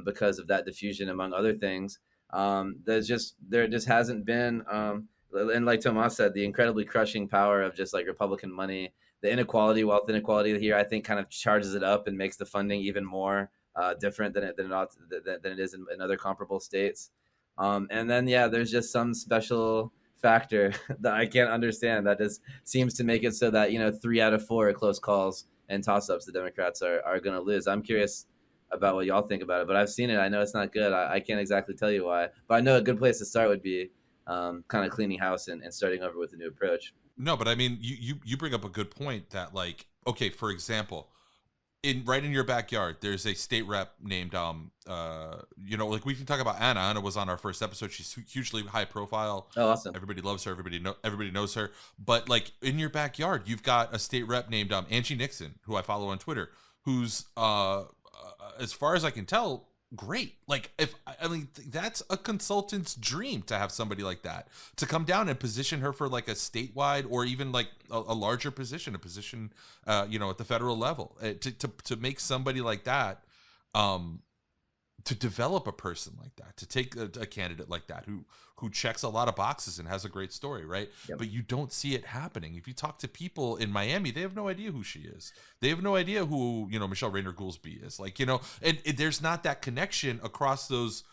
because of that diffusion, among other things. There just hasn't been, and like Tomas said, the incredibly crushing power of just like Republican money, the inequality, wealth inequality here, I think kind of charges it up and makes the funding even more different than it is in other comparable states. And then, there's just some special factor that I can't understand that just seems to make it so that 3 out of 4 close calls and toss-ups the Democrats are going to lose. I'm curious about what y'all think about it, but I've seen it. I know it's not good. I can't exactly tell you why, but I know a good place to start would be kind of cleaning house and starting over with a new approach. No, but I mean, you bring up a good point that, like, okay, for example, right in your backyard, there's a state rep named, like, we can talk about Anna. Anna was on our first episode. She's hugely high profile. Oh, awesome. Everybody loves her. Everybody knows her. But like in your backyard, you've got a state rep named Angie Nixon, who I follow on Twitter, who's as far as I can tell, great. Like, that's a consultant's dream to have somebody like that to come down and position her for like a statewide or even like a larger position, at the federal level, to make somebody like that, to develop a person like that, to take a candidate like that who checks a lot of boxes and has a great story, right? Yep. But you don't see it happening. If you talk to people in Miami, they have no idea who she is. They have no idea who Michelle Rayner Goolsbee is. Like, and there's not that connection across those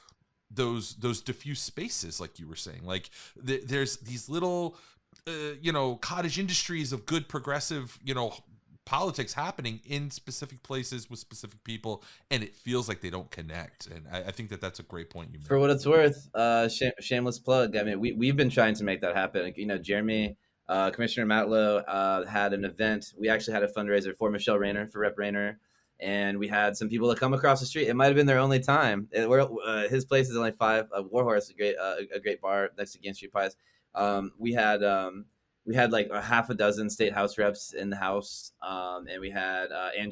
diffuse spaces, like you were saying. Like there's these little cottage industries of good progressive politics happening in specific places with specific people, and it feels like they don't connect. And I think that's a great point you made. For what it's worth, shameless plug. I mean, we've been trying to make that happen. Jeremy, Commissioner Matlow, had an event. We actually had a fundraiser for Michelle Rayner, for Rep Rayner, and we had some people that come across the street. It might have been their only time. His place is only 5. Warhorse, a great bar next to Gain Street Pies. We had like a half a dozen state house reps in the house, and we had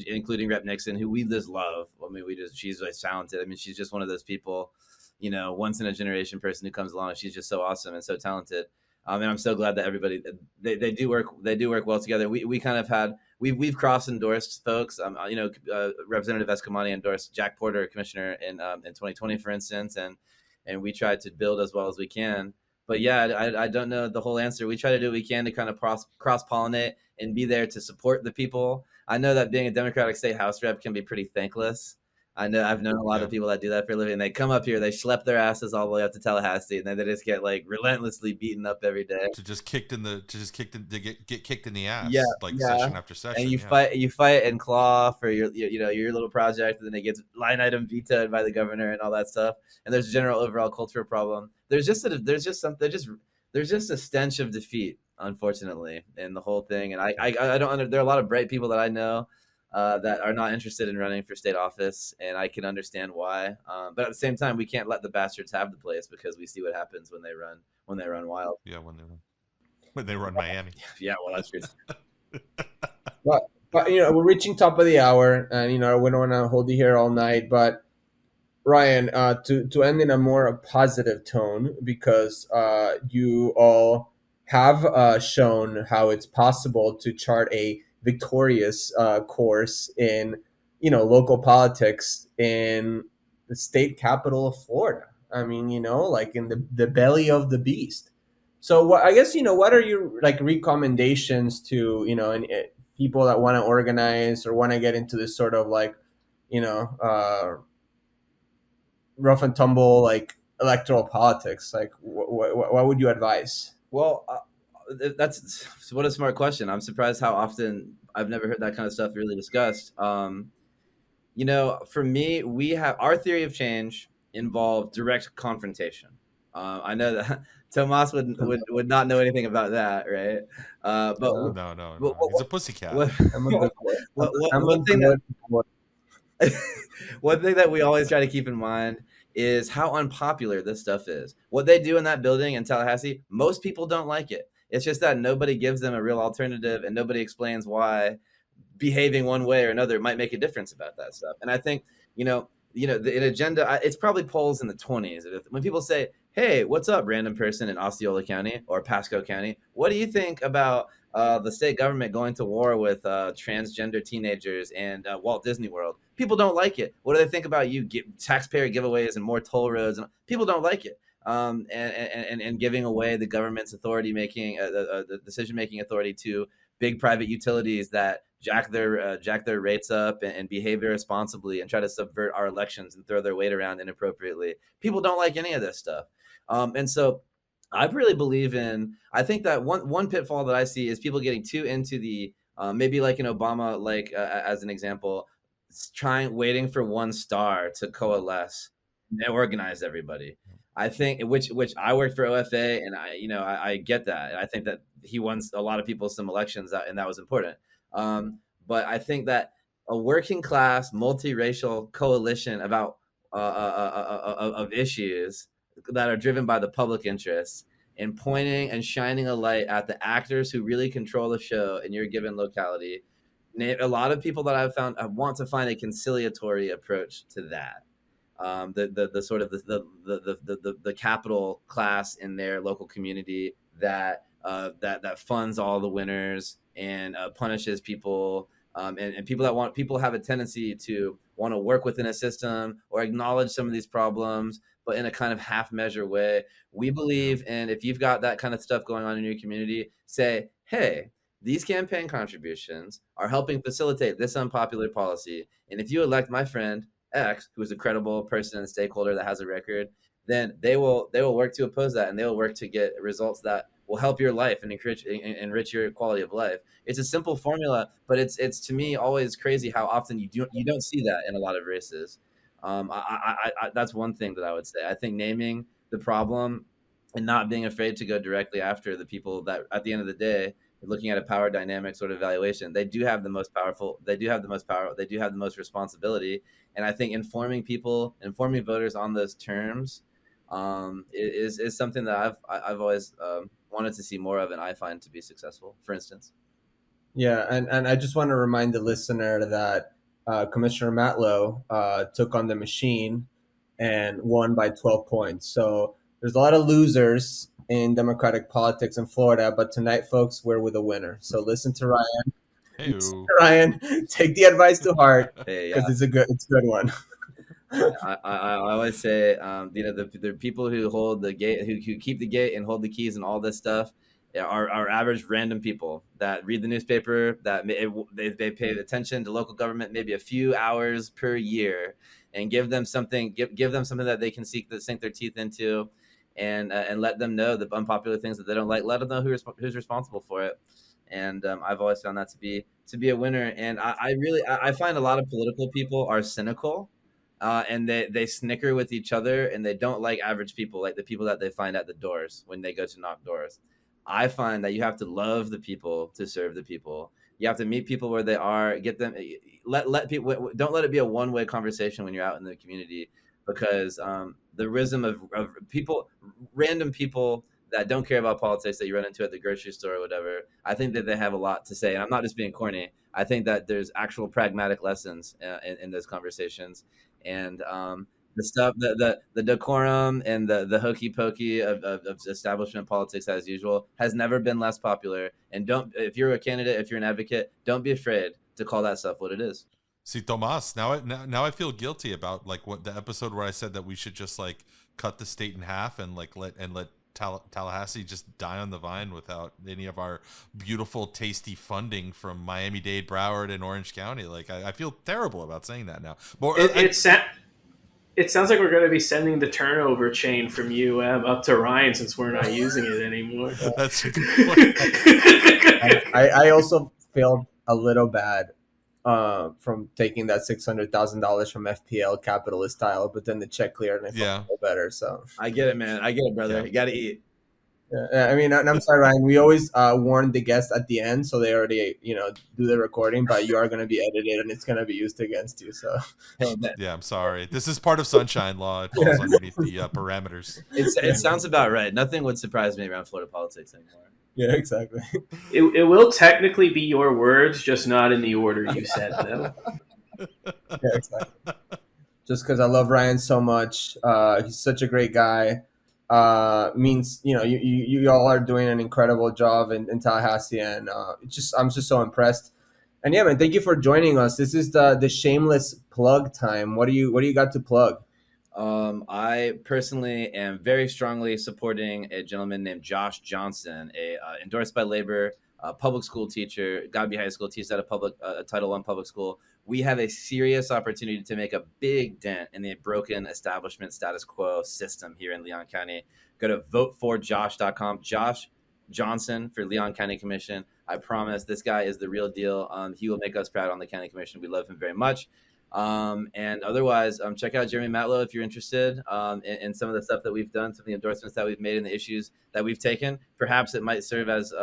including Rep Nixon, who we just love. I mean, she's like talented. I mean, she's just one of those people, once in a generation person who comes along. She's just so awesome and so talented. And I'm so glad that everybody they do work well together. We kind of had we've cross endorsed folks. Representative Escamani endorsed Jack Porter, commissioner, in 2020, for instance, and we tried to build as well as we can. But I don't know the whole answer. We try to do what we can to kind of cross-pollinate and be there to support the people. I know that being a Democratic state house rep can be pretty thankless. I've known a lot of people that do that for a living. They come up here, they schlep their asses all the way up to Tallahassee, and then they just get like relentlessly beaten up every day. To get kicked in the ass, yeah. Session after session. And you fight and claw for your little project, and then it gets line item vetoed by the governor and all that stuff. And there's a general overall cultural problem. There's just a stench of defeat, unfortunately, in the whole thing. And I don't. There are a lot of bright people that I know that are not interested in running for state office, and I can understand why. But at the same time, we can't let the bastards have the place, because we see what happens when they run wild. Yeah, when they run Miami. Yeah, well, that's true. But we're reaching top of the hour, and we don't want to hold you here all night. But Ryan, to end in a more positive tone, because you all have shown how it's possible to chart a victorious course in local politics in the state capital of Florida. I mean, like in the belly of the beast. So what are your like recommendations to people that want to organize or want to get into this sort of like rough and tumble like electoral politics? Like what would you advise? Well, that's what a smart question. I'm surprised how often I've never heard that kind of stuff really discussed. For me, we have our theory of change involved direct confrontation. I know that Tomas would not know anything about that, right? But no. He's a pussycat. One thing that we always try to keep in mind is how unpopular this stuff is. What they do in that building in Tallahassee, most people don't like it. It's just that nobody gives them a real alternative, and nobody explains why behaving one way or another might make a difference about that stuff. And I think, an agenda, it's probably polls in the 20s. When people say, hey, what's up, random person in Osceola County or Pasco County? What do you think about the state government going to war with transgender teenagers and Walt Disney World? People don't like it. What do they think about you taxpayer giveaways and more toll roads? And people don't like it. And giving away the government's authority making, the decision making authority to big private utilities that jack their rates up and behave irresponsibly and try to subvert our elections and throw their weight around inappropriately. People don't like any of this stuff. And so I really believe I think that one pitfall that I see is people getting too into the, maybe like in Obama, like as an example, waiting for one star to coalesce and organize everybody. I think which I worked for OFA, and I get that. I think that he won a lot of people some elections, and that was important. But I think that a working class, multiracial coalition of issues that are driven by the public interest and pointing and shining a light at the actors who really control the show in your given locality. A lot of people that I've found want to find a conciliatory approach to that. The sort of the capital class in their local community that funds all the winners and punishes people, and people have a tendency to want to work within a system or acknowledge some of these problems, but in a kind of half measure way. We believe, and if you've got that kind of stuff going on in your community, say, hey, these campaign contributions are helping facilitate this unpopular policy, and if you elect my friend X, who is a credible person and stakeholder that has a record, then they will work to oppose that, and they will work to get results that will help your life and enrich your quality of life. It's a simple formula, but it's to me always crazy how often you don't see that in a lot of races. That's one thing that I would say. I think naming the problem and not being afraid to go directly after the people that at the end of the day, looking at a power dynamic sort of evaluation, they do have the most power, they do have the most responsibility. And I think informing voters on those terms is something that I've always wanted to see more of, and I find to be successful, for instance. Yeah, and I just want to remind the listener that Commissioner Matlow took on the machine and won by 12 points. So there's a lot of losers in Democratic politics in Florida, but tonight, folks, we're with a winner. So listen to Ryan. Hey-o. Ryan, take the advice to heart because Hey, yeah. it's a good one. I always say, the people who hold the gate, who keep the gate and hold the keys and all this stuff, are average random people that read the newspaper, that they pay attention to local government maybe a few hours per year, and give them something that they can sink their teeth into, and let them know the unpopular things that they don't like. Let them know who's responsible for it. And I've always found that to be a winner. And I find a lot of political people are cynical, and they snicker with each other, and they don't like average people, like the people that they find at the doors when they go to knock doors. I find that you have to love the people to serve the people. You have to meet people where they are, get them, let people, don't let it be a one-way conversation when you're out in the community, because the rhythm of people, random people that don't care about politics that you run into at the grocery store or whatever, I think that they have a lot to say. And I'm not just being corny. I think that there's actual pragmatic lessons in those conversations. And the stuff, the decorum and the hokey pokey of establishment politics as usual has never been less popular. And if you're a candidate, if you're an advocate, don't be afraid to call that stuff what it is. See, Tomas, now I feel guilty about like what the episode where I said that we should just like cut the state in half and like let Tallahassee just die on the vine without any of our beautiful, tasty funding from Miami-Dade, Broward, and Orange County. Like I feel terrible about saying that now. But it sounds like we're going to be sending the turnover chain from up to Ryan since we're not using it anymore. That's a good point. I also felt a little bad from taking that $600,000 from FPL capitalist style, but then the check cleared and I felt a little better. So I get it, man. I get it, brother. Yeah. You got to eat. Yeah, I mean, I'm sorry, Ryan. We always warn the guests at the end, so they already, do the recording. But you are going to be edited, and it's going to be used against you. So, yeah, I'm sorry. This is part of Sunshine Law. It falls underneath the parameters. It sounds about right. Nothing would surprise me around Florida politics anymore. Yeah, exactly. It will technically be your words, just not in the order you said them. Yeah, exactly. just because I love Ryan so much. He's such a great guy. Means you all are doing an incredible job in Tallahassee, and I'm just so impressed. And yeah, man, thank you for joining us. This is the shameless plug time. What do you got to plug? I personally am very strongly supporting a gentleman named Josh Johnson, endorsed by labor, public school teacher, Godby High School, teaches at a Title I public school. We have a serious opportunity to make a big dent in the broken establishment status quo system here in Leon County. Go to voteforjosh.com. Josh Johnson for Leon County Commission. I promise this guy is the real deal. He will make us proud on the county commission. We love him very much. And otherwise, check out Jeremy Matlow if you're interested in some of the stuff that we've done, some of the endorsements that we've made, and the issues that we've taken. Perhaps it might serve as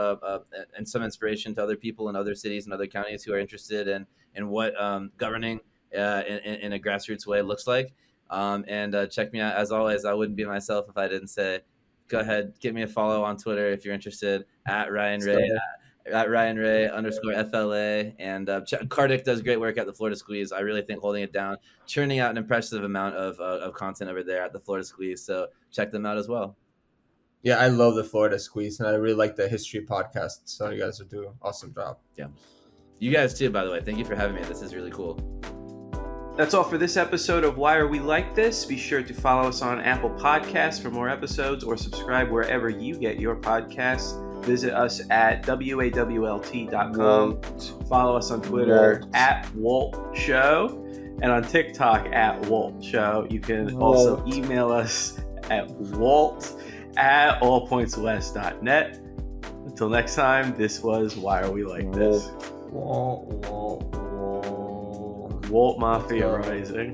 and some inspiration to other people in other cities and other counties who are interested in what governing in a grassroots way looks like. And check me out. As always, I wouldn't be myself if I didn't say, go ahead, give me a follow on Twitter if you're interested, at Ryan Ray. At Ryan Ray _FLA. And Kardik does great work at the Florida Squeeze. I really think holding it down, churning out an impressive amount of content over there at the Florida Squeeze. So check them out as well. Yeah, I love the Florida Squeeze, and I really like the history podcast. So you guys are doing an awesome job. Yeah. You guys too, by the way. Thank you for having me. This is really cool. That's all for this episode of Why Are We Like This? Be sure to follow us on Apple Podcasts for more episodes, or subscribe wherever you get your podcasts. Visit us at wawlt.com. Follow us on Twitter at Walt Show, and on TikTok at Walt Show. You can also email us at walt@allpointswest.net. Until next time, this was Why Are We Like This? Walt Mafia Rising.